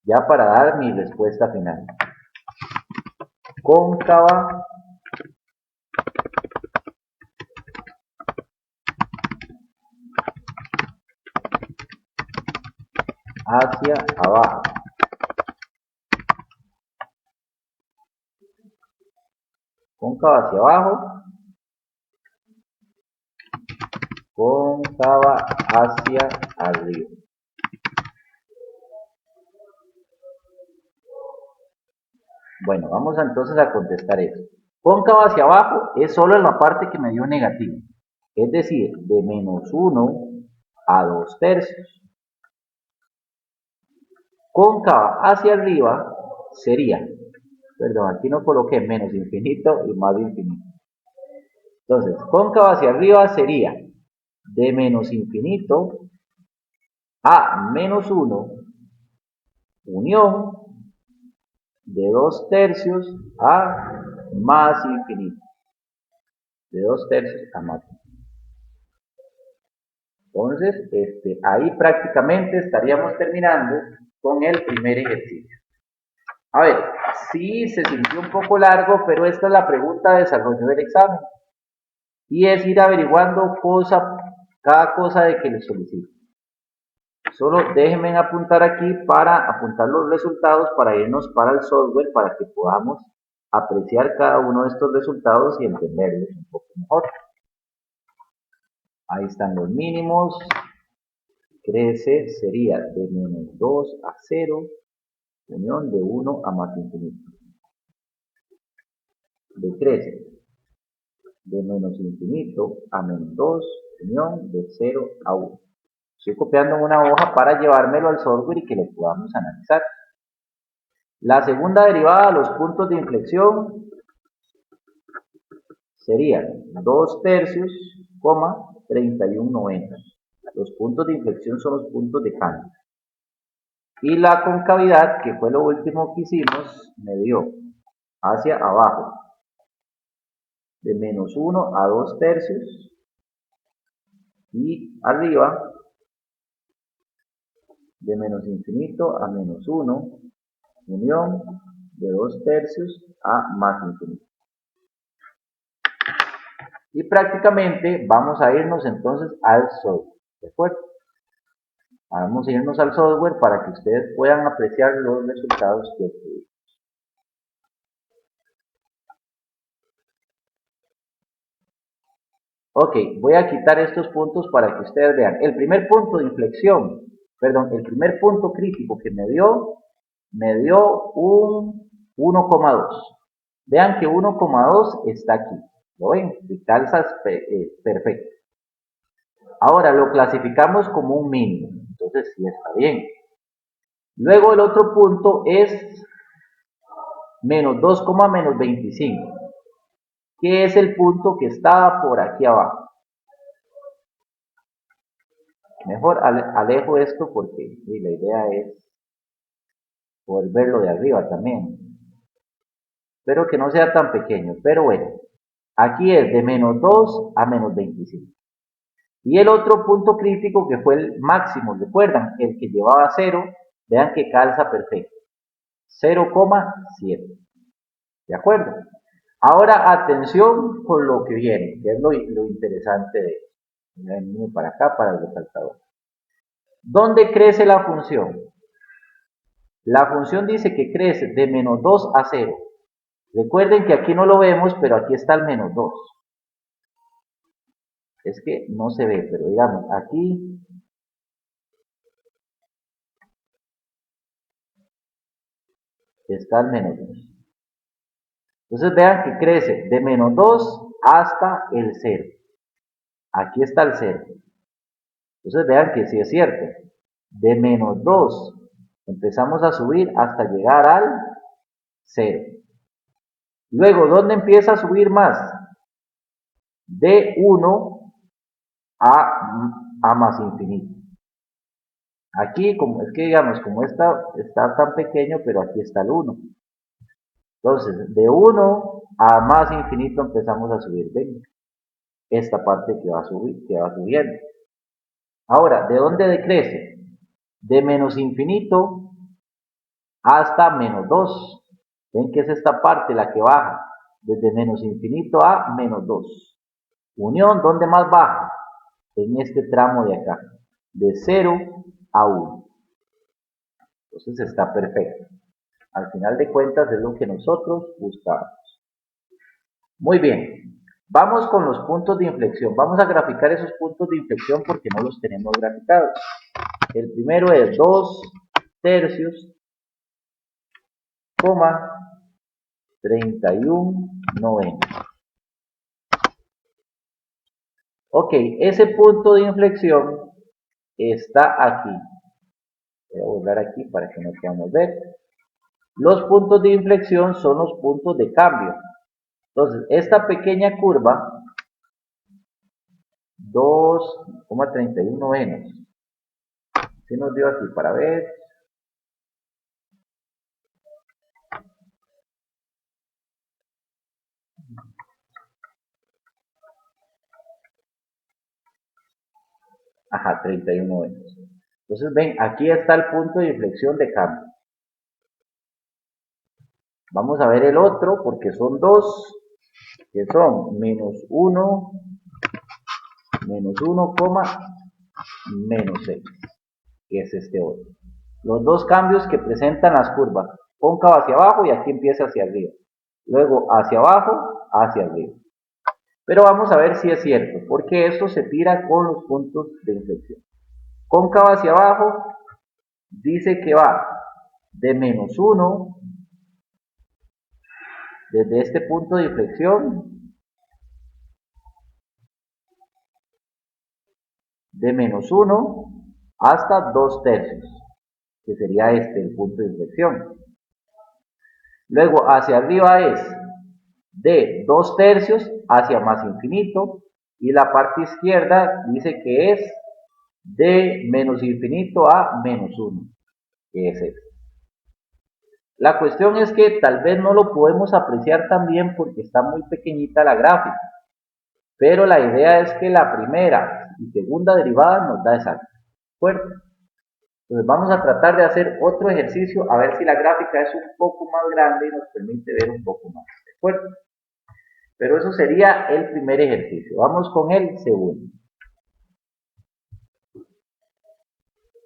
Ya para dar mi respuesta final. Cóncava hacia abajo. Cóncava hacia abajo. Cóncava hacia arriba. Bueno, vamos entonces a contestar esto. Cóncavo hacia abajo es solo en la parte que me dio negativo. Es decir, de menos 1 a 2 tercios. Cóncava hacia arriba sería, perdón, aquí no coloqué menos infinito y más infinito. Entonces, cóncava hacia arriba sería de menos infinito a menos 1, unión de 2 tercios a más infinito. De 2 tercios a más infinito. Entonces, ahí prácticamente estaríamos terminando con el primer ejercicio. A ver, sí se sintió un poco largo, pero esta es la pregunta de desarrollo del examen. Y es ir averiguando cada cosa de que les solicito. Solo déjenme apuntar aquí para apuntar los resultados para irnos para el software para que podamos apreciar cada uno de estos resultados y entenderlos un poco mejor. Ahí están los mínimos. Crece sería de menos 2 a 0, unión de 1 a más infinito. Decrece de menos infinito a menos 2, unión de 0 a 1. Estoy copiando en una hoja para llevármelo al software y que lo podamos analizar. La segunda derivada, los puntos de inflexión, serían 2 tercios, 31/90. Los puntos de inflexión son los puntos de cambio. Y la concavidad, que fue lo último que hicimos, me dio hacia abajo de menos 1 a 2 tercios y arriba de menos infinito a menos 1, unión de 2 tercios a más infinito. Y prácticamente vamos a irnos entonces al software, ¿de acuerdo? Vamos a irnos al software para que ustedes puedan apreciar los resultados que obtuvimos. Ok, voy a quitar estos puntos para que ustedes vean. El primer punto de inflexión, perdón, el primer punto crítico que me dio un 1,2. Vean que 1,2 está aquí. ¿Lo ven? Y calza perfecto. Ahora lo clasificamos como un mínimo. Entonces sí está bien. Luego el otro punto es menos 2, menos 25. Que es el punto que está por aquí abajo. Mejor alejo esto porque la idea es poder verlo de arriba también. Espero que no sea tan pequeño, pero bueno. Aquí es de menos 2 a menos 25. Y el otro punto crítico que fue el máximo, recuerdan, el que llevaba 0, vean que calza perfecto. 0,7. ¿De acuerdo? Ahora atención con lo que viene, que es lo interesante de esto. Venimos para acá, para el resaltador. ¿Dónde crece la función? La función dice que crece de menos 2 a 0. Recuerden que aquí no lo vemos, pero aquí está el menos 2. Es que no se ve, pero digamos, aquí está el menos 2. Entonces vean que crece de menos 2 hasta el 0. Aquí está el 0. Entonces vean que sí es cierto. De menos 2 empezamos a subir hasta llegar al 0. Luego, ¿dónde empieza a subir más? De 1 a más infinito. Aquí, como es que digamos, como está tan pequeño, pero aquí está el 1. Entonces, de 1 a más infinito empezamos a subir. ¿Ven? Esta parte que va subiendo. Ahora, ¿de dónde decrece? De menos infinito hasta menos 2. ¿Ven que es esta parte la que baja? Desde menos infinito a menos 2. Unión, ¿dónde más baja? En este tramo de acá. De 0 a 1. Entonces está perfecto. Al final de cuentas es lo que nosotros buscamos. Muy bien. Vamos con los puntos de inflexión. Vamos a graficar esos puntos de inflexión porque no los tenemos graficados. El primero es 2 tercios, 31/9. Ok, ese punto de inflexión está aquí. Voy a volver aquí para que nos podamos ver. Los puntos de inflexión son los puntos de cambio. Entonces, esta pequeña curva, 2,31 si nos dio aquí para ver. Ajá, 31/9. Entonces, ven, aquí está el punto de inflexión de cambio. Vamos a ver el otro, porque son dos, que son menos 1, menos 1, menos 6, que es este otro. Los dos cambios que presentan las curvas, cóncava hacia abajo y aquí empieza hacia arriba. Luego hacia abajo, hacia arriba. Pero vamos a ver si es cierto, porque esto se tira con los puntos de inflexión. Cóncava hacia abajo, dice que va de menos 1, desde este punto de inflexión, de menos 1 hasta 2/3, que sería este el punto de inflexión. Luego hacia arriba es de 2/3 hacia más infinito, y la parte izquierda dice que es de menos infinito a menos 1, que es este. La cuestión es que tal vez no lo podemos apreciar tan bien porque está muy pequeñita la gráfica, pero la idea es que la primera y segunda derivada nos da exacto, ¿de acuerdo? Entonces vamos a tratar de hacer otro ejercicio a ver si la gráfica es un poco más grande y nos permite ver un poco más, ¿de acuerdo? Pero eso sería el primer ejercicio. Vamos con el segundo.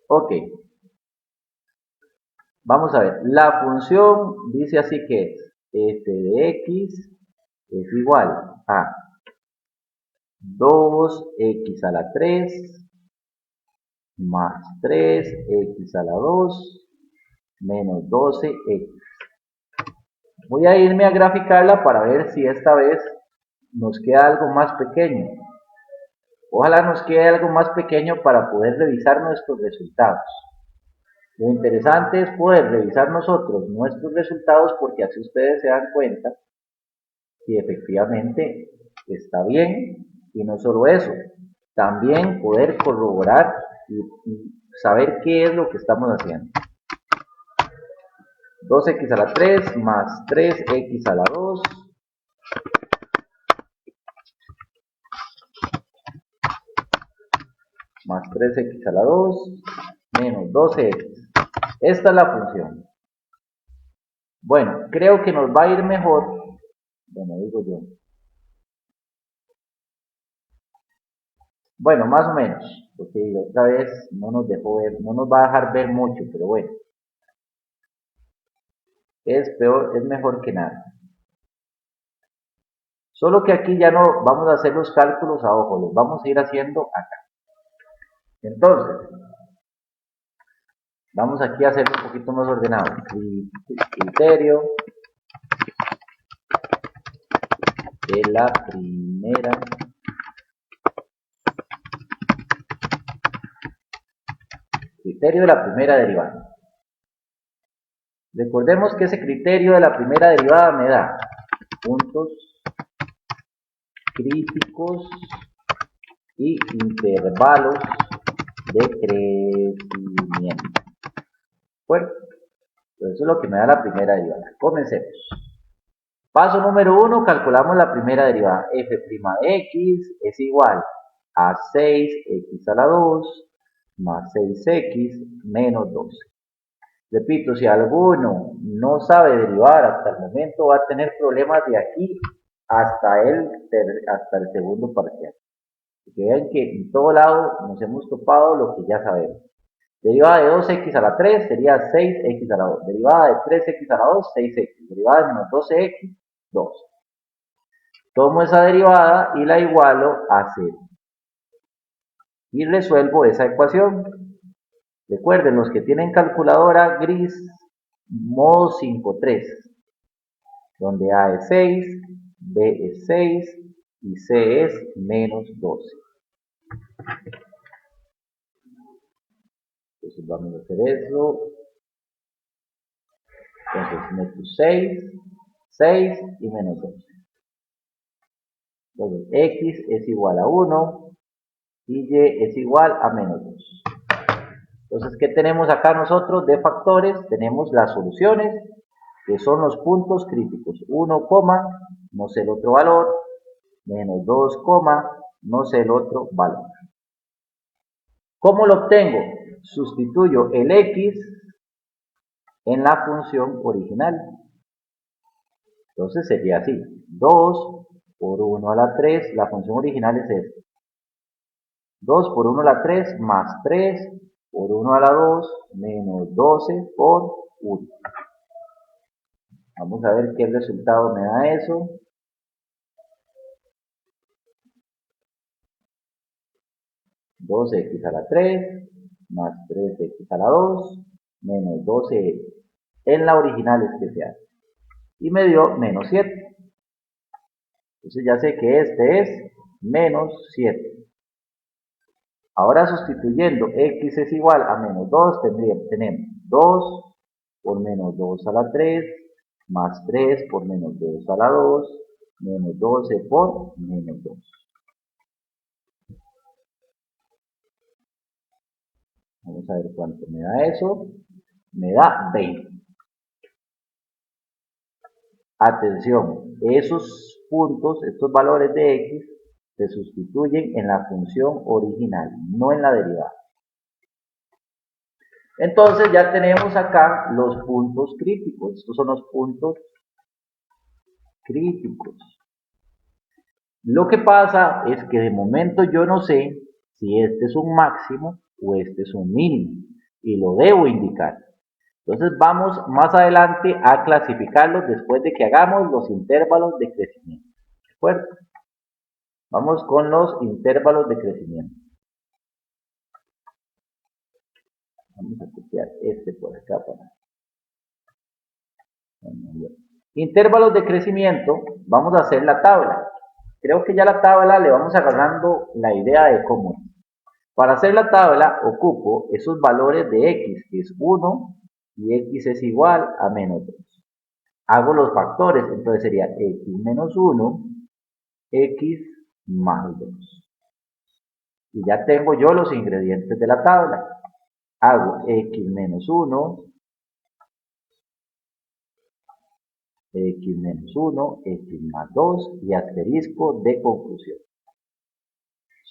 Ok. Vamos a ver. La función dice así que es f de x es igual a 2x a la 3 más 3x a la 2 menos 12x. Voy a irme a graficarla para ver si esta vez nos queda algo más pequeño. Ojalá nos quede algo más pequeño para poder revisar nuestros resultados. Lo interesante es poder revisar nosotros nuestros resultados porque así ustedes se dan cuenta si efectivamente está bien, y no solo eso, también poder corroborar y saber qué es lo que estamos haciendo. 2x a la 3 más 3x a la 2 más 3x a la 2 menos 12x. Esta es la función. Bueno, creo que nos va a ir mejor, bueno, digo yo. Bueno, más o menos, porque otra vez no nos dejó ver, no nos va a dejar ver mucho, pero bueno. Es peor, es mejor que nada. Solo que aquí ya no vamos a hacer los cálculos a ojo, los vamos a ir haciendo acá. Entonces, vamos aquí a hacerlo un poquito más ordenado. Criterio de la primera derivada. Recordemos que ese criterio de la primera derivada me da puntos críticos y intervalos de crecimiento. Bueno, pues eso es lo que me da la primera derivada. Comencemos. Paso número 1, calculamos la primera derivada. F' x es igual a 6x a la 2 más 6x menos 12. Repito, si alguno no sabe derivar hasta el momento, va a tener problemas de aquí hasta el segundo parcial. Que vean que en todo lado nos hemos topado lo que ya sabemos. Derivada de 2x a la 3 sería 6x a la 2. Derivada de 3x a la 2, 6x. Derivada de menos 12x, 2. Tomo esa derivada y la igualo a 0. Y resuelvo esa ecuación. Recuerden, los que tienen calculadora gris, modo 5.3. donde A es 6, B es 6 y C es menos 12. Entonces vamos a hacer eso. Entonces meto 6, 6 y menos 12. Entonces X es igual a 1 y Y es igual a menos 2. Entonces, ¿qué tenemos acá nosotros de factores? Tenemos las soluciones, que son los puntos críticos. 1, no sé el otro valor, menos 2, no sé el otro valor. ¿Cómo lo obtengo? Sustituyo el X en la función original. Entonces sería así. 2 por 1 a la 3, la función original es esta. 2 por 1 a la 3 más 3 por 1 a la 2 menos 12 por 1. Vamos a ver qué resultado me da eso. 2x a la 3 más 3x a la 2 menos 12x. En la original es que se hace. Y me dio menos 7. Entonces ya sé que este es menos 7. Ahora sustituyendo x es igual a menos 2, tenemos 2 por menos 2 a la 3 más 3 por menos 2 a la 2 menos 12 por menos 2. Vamos a ver cuánto me da eso. Me da 20. Atención, esos puntos, estos valores de x, se sustituyen en la función original, no en la derivada. Entonces ya tenemos acá los puntos críticos. Estos son los puntos críticos. Lo que pasa es que de momento yo no sé si este es un máximo o este es un mínimo. Y lo debo indicar. Entonces vamos más adelante a clasificarlos después de que hagamos los intervalos de crecimiento. ¿De acuerdo? Vamos con los intervalos de crecimiento. Vamos a copiar este por acá para... Intervalos de crecimiento, vamos a hacer la tabla. Creo que ya la tabla le vamos agarrando la idea de cómo es. Para hacer la tabla ocupo esos valores de x, que es 1 y x es igual a menos 2. Hago los factores, entonces sería x menos 1, x más 2. Y ya tengo yo los ingredientes de la tabla. Hago x menos 1, x menos 1, x más 2 y asterisco de conclusión.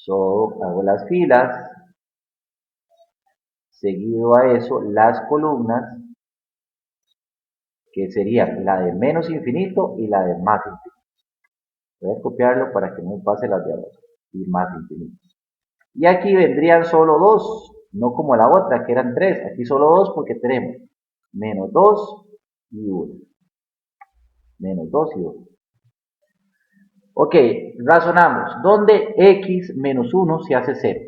Hago las filas, seguido a eso las columnas, que serían la de menos infinito y la de más infinito. Voy a copiarlo para que no me pase las de abajo. Y más infinito. Y aquí vendrían solo 2, no como la otra que eran 3. Aquí solo 2 porque tenemos menos 2 y 1. Menos 2 y 1. Ok, razonamos. ¿Dónde x menos 1 se hace 0?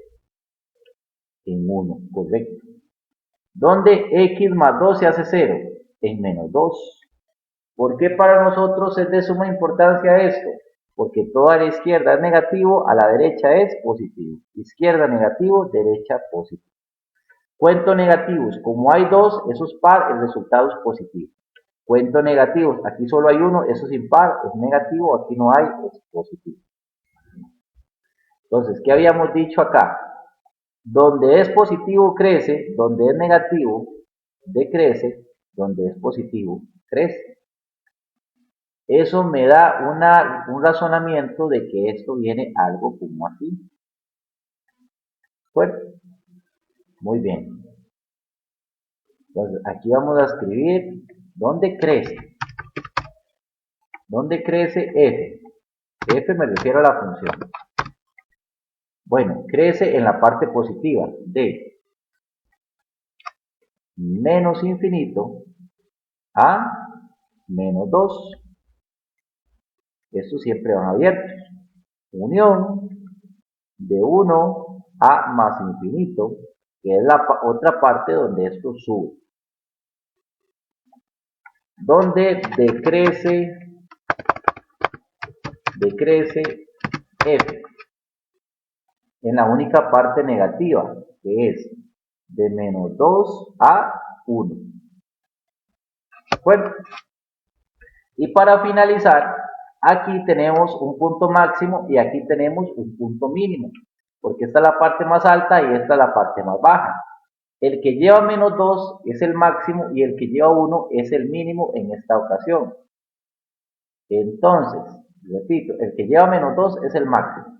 En 1, correcto. ¿Dónde x más 2 se hace 0? En menos 2. ¿Por qué para nosotros es de suma importancia esto? Porque toda a la izquierda es negativo, a la derecha es positivo. Izquierda negativo, derecha positivo. Cuento negativos, como hay 2, eso es par, el resultado es positivo. Cuento negativos, aquí solo hay 1, eso es impar, es negativo, aquí no hay, es positivo. Entonces, ¿qué habíamos dicho acá? Donde es positivo crece, donde es negativo decrece, donde es positivo crece. Eso me da un razonamiento de que esto viene algo como así. Bueno, muy bien. Entonces, aquí vamos a escribir ¿dónde crece? ¿Dónde crece f? F me refiero a la función. Bueno, crece en la parte positiva de menos infinito a menos 2. Estos siempre van abiertos. Unión de 1 a más infinito, que es la otra parte donde esto sube. Donde decrece decrece f en la única parte negativa, que es de menos 2 a 1. Bueno, y para finalizar, aquí tenemos un punto máximo y aquí tenemos un punto mínimo, porque esta es la parte más alta y esta es la parte más baja. El que lleva menos 2 es el máximo y el que lleva 1 es el mínimo en esta ocasión. Entonces, repito, el que lleva menos 2 es el máximo.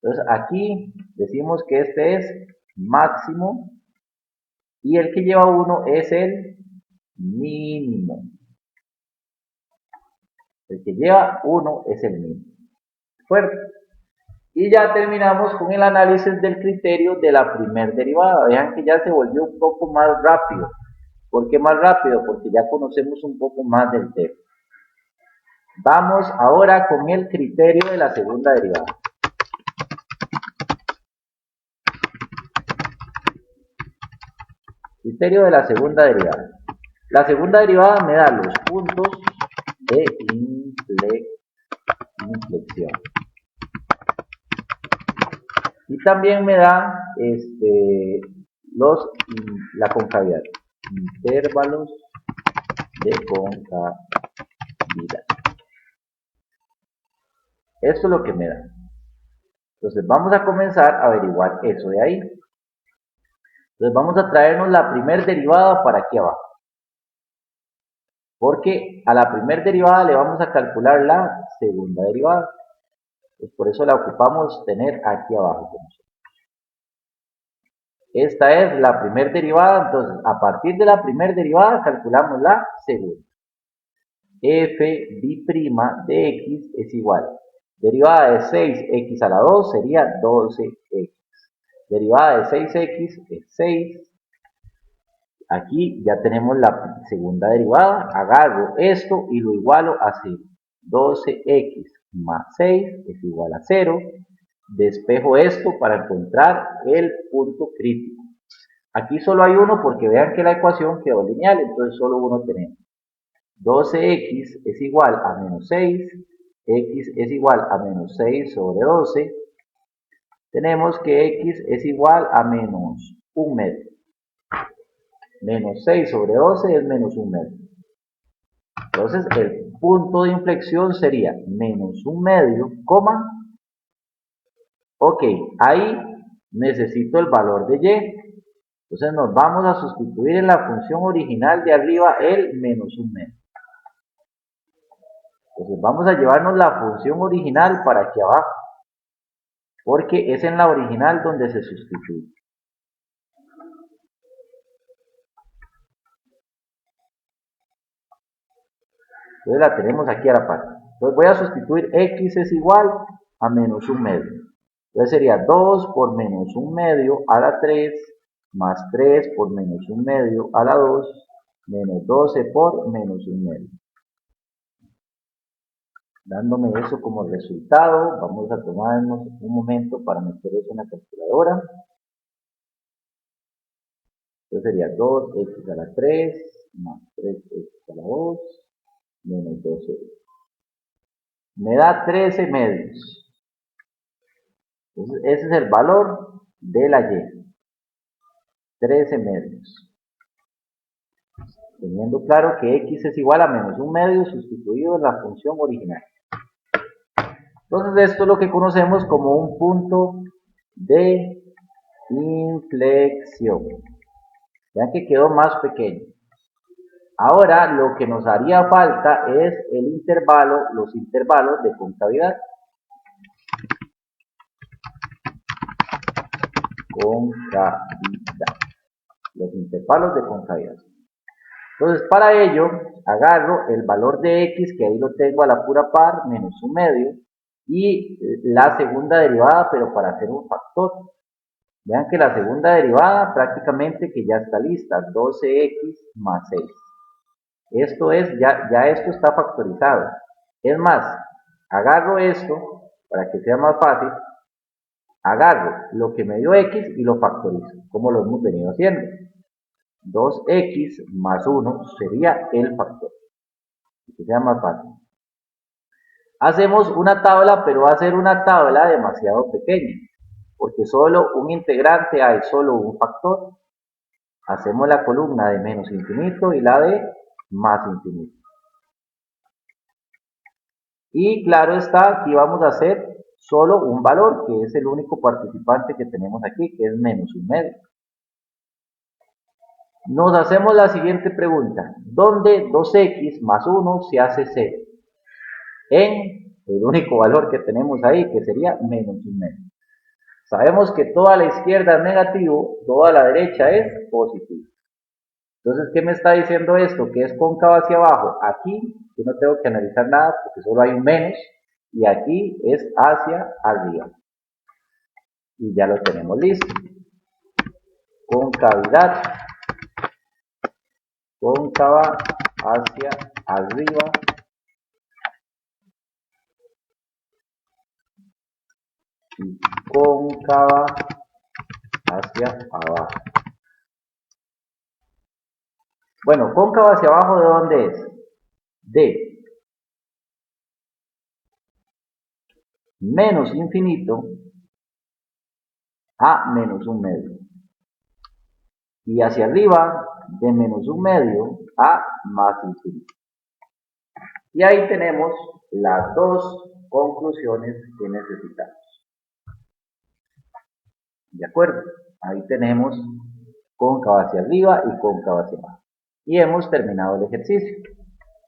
Entonces aquí decimos que este es máximo y el que lleva 1 es el mínimo. El que lleva 1 es el mínimo. Fuerte. Y ya terminamos con el análisis del criterio de la primer derivada. Vean que ya se volvió un poco más rápido. ¿Por qué más rápido? Porque ya conocemos un poco más del tema. Vamos ahora con el criterio de la segunda derivada. Criterio de la segunda derivada. La segunda derivada me da los puntos de inflexión. Y también me da la concavidad. Intervalos de concavidad. Esto es lo que me da. Entonces vamos a comenzar a averiguar eso de ahí. Entonces vamos a traernos la primer derivada para aquí abajo. Porque a la primer derivada le vamos a calcular la segunda derivada. Pues por eso la ocupamos tener aquí abajo. Esta es la primer derivada, entonces a partir de la primer derivada calculamos la segunda. F' de x es igual. Derivada de 6x a la 2 sería 12x. Derivada de 6x es 6. Aquí ya tenemos la segunda derivada. Agarro esto y lo igualo a 0. 12x más 6 es igual a 0. Despejo esto para encontrar el punto crítico. Aquí solo hay uno porque vean que la ecuación quedó lineal, entonces solo uno tenemos. 12x es igual a menos 6, x es igual a menos 6 sobre 12. Tenemos que x es igual a menos 1 medio. Menos 6 sobre 12 es menos 1 medio. Entonces el punto de inflexión sería menos 1 medio, coma. Ok, ahí necesito el valor de y. Entonces nos vamos a sustituir en la función original de arriba el menos 1 medio. Entonces vamos a llevarnos la función original para aquí abajo, porque es en la original donde se sustituye. Entonces la tenemos aquí a la par. Entonces voy a sustituir x es igual a menos 1 medio. Entonces sería 2 por menos 1 medio a la 3, más 3 por menos 1 medio a la 2, menos 12 por menos 1 medio. Dándome eso como resultado, vamos a tomarnos un momento para meter eso en la calculadora. Entonces sería 2x a la 3 más 3x a la 2 menos 12. Me da 13 medios. Entonces ese es el valor de la y. 13 medios. Teniendo claro que x es igual a menos 1 medio sustituido en la función original. Entonces esto es lo que conocemos como un punto de inflexión. Vean que quedó más pequeño. Ahora lo que nos haría falta es el intervalo, los intervalos de concavidad. Los intervalos de concavidad. Entonces para ello agarro el valor de x, que ahí lo tengo a la pura par, menos 1 medio, y la segunda derivada, pero para hacer un factor. Vean que la segunda derivada prácticamente que ya está lista, 12x más 6. Esto es, ya esto está factorizado. Es más, agarro esto, para que sea más fácil, agarro lo que me dio x y lo factorizo, como lo hemos venido haciendo. 2x más 1 sería el factor, que sea más fácil. Hacemos una tabla, pero va a ser una tabla demasiado pequeña, porque solo un integrante hay, solo un factor. Hacemos la columna de menos infinito y la de más infinito. Y claro está, aquí vamos a hacer solo un valor, que es el único participante que tenemos aquí, que es menos un medio. Nos hacemos la siguiente pregunta. ¿Dónde 2x más 1 se hace 0? En el único valor que tenemos ahí, que sería menos un medio. Sabemos que toda la izquierda es negativo, toda la derecha es positivo. Entonces, ¿qué me está diciendo esto? Que es cóncava hacia abajo. Aquí yo no tengo que analizar nada porque solo hay un menos. Y aquí es hacia arriba. Y ya lo tenemos listo. Concavidad. Cóncava hacia arriba. Y cóncava hacia abajo. Bueno, cóncava hacia abajo, ¿de dónde es? De menos infinito a menos un medio. Y hacia arriba, de menos un medio a más infinito. Y ahí tenemos las dos conclusiones que necesitamos. ¿De acuerdo? Ahí tenemos cóncava hacia arriba y cóncava hacia abajo. Y hemos terminado el ejercicio.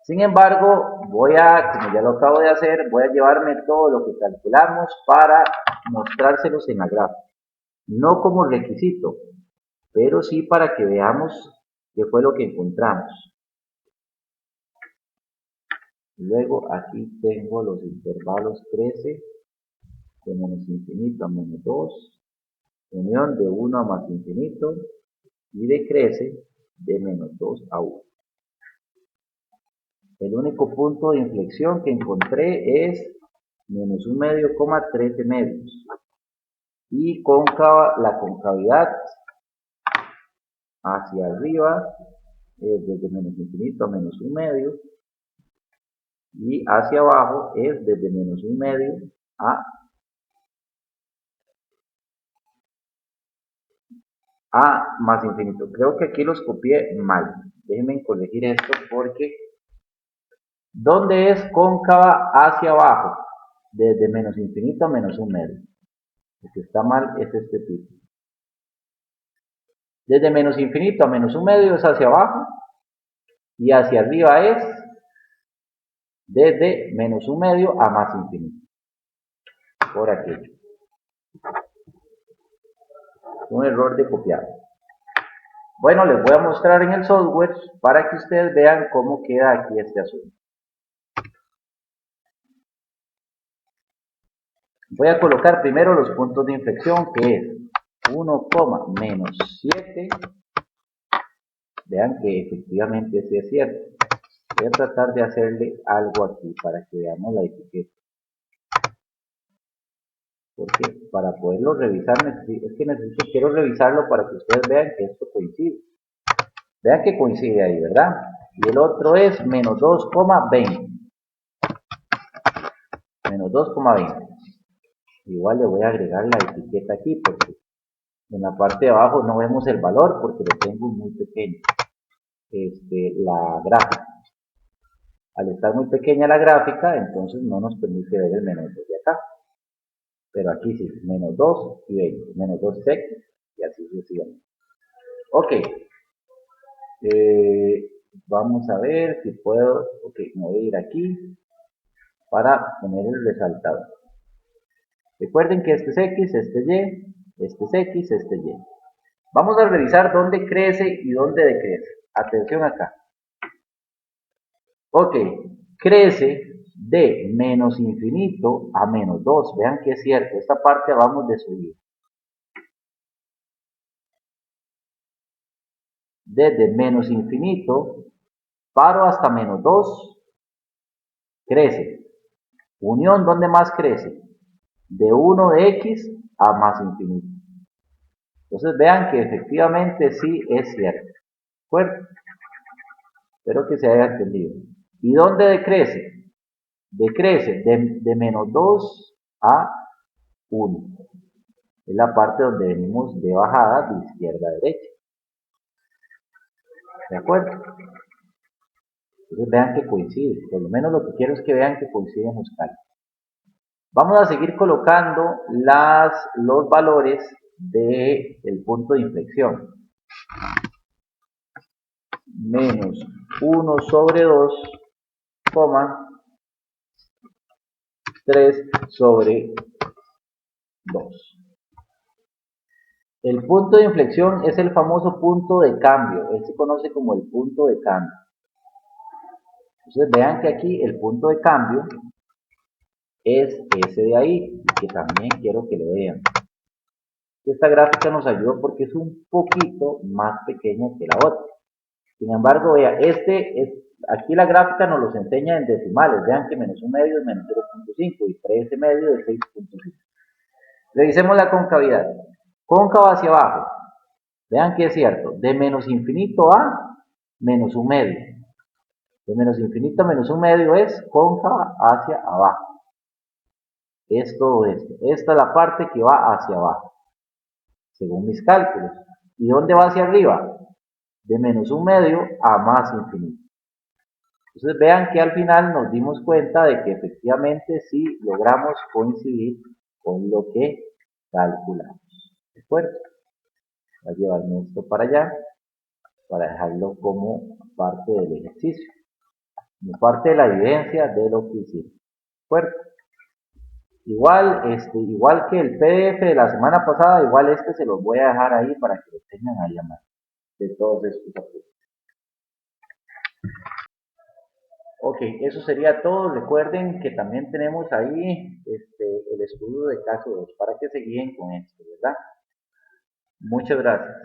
Sin embargo, como ya lo acabo de hacer, voy a llevarme todo lo que calculamos para mostrárselos en la gráfica. No como requisito, pero sí para que veamos qué fue lo que encontramos. Luego aquí tengo los intervalos 13 de menos infinito a menos 2, unión de 1 a más infinito y decrece de menos 2 a 1. El único punto de inflexión que encontré es menos 1 medio, 13 medios. Y la concavidad hacia arriba es desde menos infinito a menos 1 medio. Y hacia abajo es desde menos 1 medio a más infinito. Creo que aquí los copié mal. Déjenme corregir esto porque ¿dónde es cóncava hacia abajo? Desde menos infinito a menos 1 medio. El que está mal es este tipo. Desde menos infinito a menos 1 medio es hacia abajo y hacia arriba es desde menos 1 medio a más infinito. Por aquí. Un error de copiar. Bueno, les voy a mostrar en el software para que ustedes vean cómo queda aquí este asunto. Voy a colocar primero los puntos de inflexión, que es 1, menos 7. Vean que efectivamente sí es cierto. Voy a tratar de hacerle algo aquí para que veamos la etiqueta. Porque para poderlo revisar, quiero revisarlo para que ustedes vean que esto coincide. Vean que coincide ahí, ¿verdad? Y el otro es menos 2,20. Menos 2,20. Igual le voy a agregar la etiqueta aquí porque en la parte de abajo no vemos el valor porque lo tengo muy pequeño. La gráfica. Al estar muy pequeña la gráfica, entonces no nos permite ver el menos 2 de acá. Pero aquí sí, menos 2 y 20, menos 2 sec y así sucesivamente. Ok, vamos a ver si puedo, me voy a ir aquí para poner el resaltador. Recuerden que este es X, este es Y, este es X, este es Y. Vamos a revisar dónde crece y dónde decrece. Atención acá. Ok, crece de menos infinito a menos 2. Vean que es cierto, esta parte vamos de subir. Desde menos infinito, paro hasta menos 2, crece. Unión, ¿dónde más crece? De 1 de X a más infinito. Entonces vean que efectivamente sí es cierto. ¿De acuerdo? Espero que se haya entendido. ¿Y dónde decrece? decrece de menos 2 a 1. Es la parte donde venimos de bajada de izquierda a derecha. ¿De acuerdo? Entonces vean que coincide. Por lo menos lo que quiero es que vean que coinciden los cálculos. Vamos a seguir colocando los valores del punto de inflexión. Menos 1 sobre 2, 3 sobre 2. El punto de inflexión es el famoso punto de cambio. Él se conoce como el punto de cambio. Entonces vean que aquí el punto de cambio es ese de ahí, y que también quiero que lo vean. Esta gráfica nos ayuda porque es un poquito más pequeña que la otra. Sin embargo, vea, aquí la gráfica nos los enseña en decimales. Vean que menos 1 medio es menos 0.5 y 13 medio es 6.5. Revisemos la concavidad. Cóncava hacia abajo. Vean que es cierto. De menos infinito a menos 1 medio. De menos infinito a menos 1 medio es cóncava hacia abajo. Es todo esto. Esta es la parte que va hacia abajo, según mis cálculos. ¿Y dónde va hacia arriba? De menos 1 medio a más infinito. Entonces vean que al final nos dimos cuenta de que efectivamente sí logramos coincidir con lo que calculamos. ¿De acuerdo? Voy a llevarme esto para allá para dejarlo como parte del ejercicio, como parte de la evidencia de lo que hicimos. ¿De acuerdo? Igual que el PDF de la semana pasada, igual se los voy a dejar ahí para que lo tengan ahí a mano de todos estos apuntes. Ok, eso sería todo. Recuerden que también tenemos ahí el estudio de caso 2 para que se guíen con esto, ¿verdad? Muchas gracias.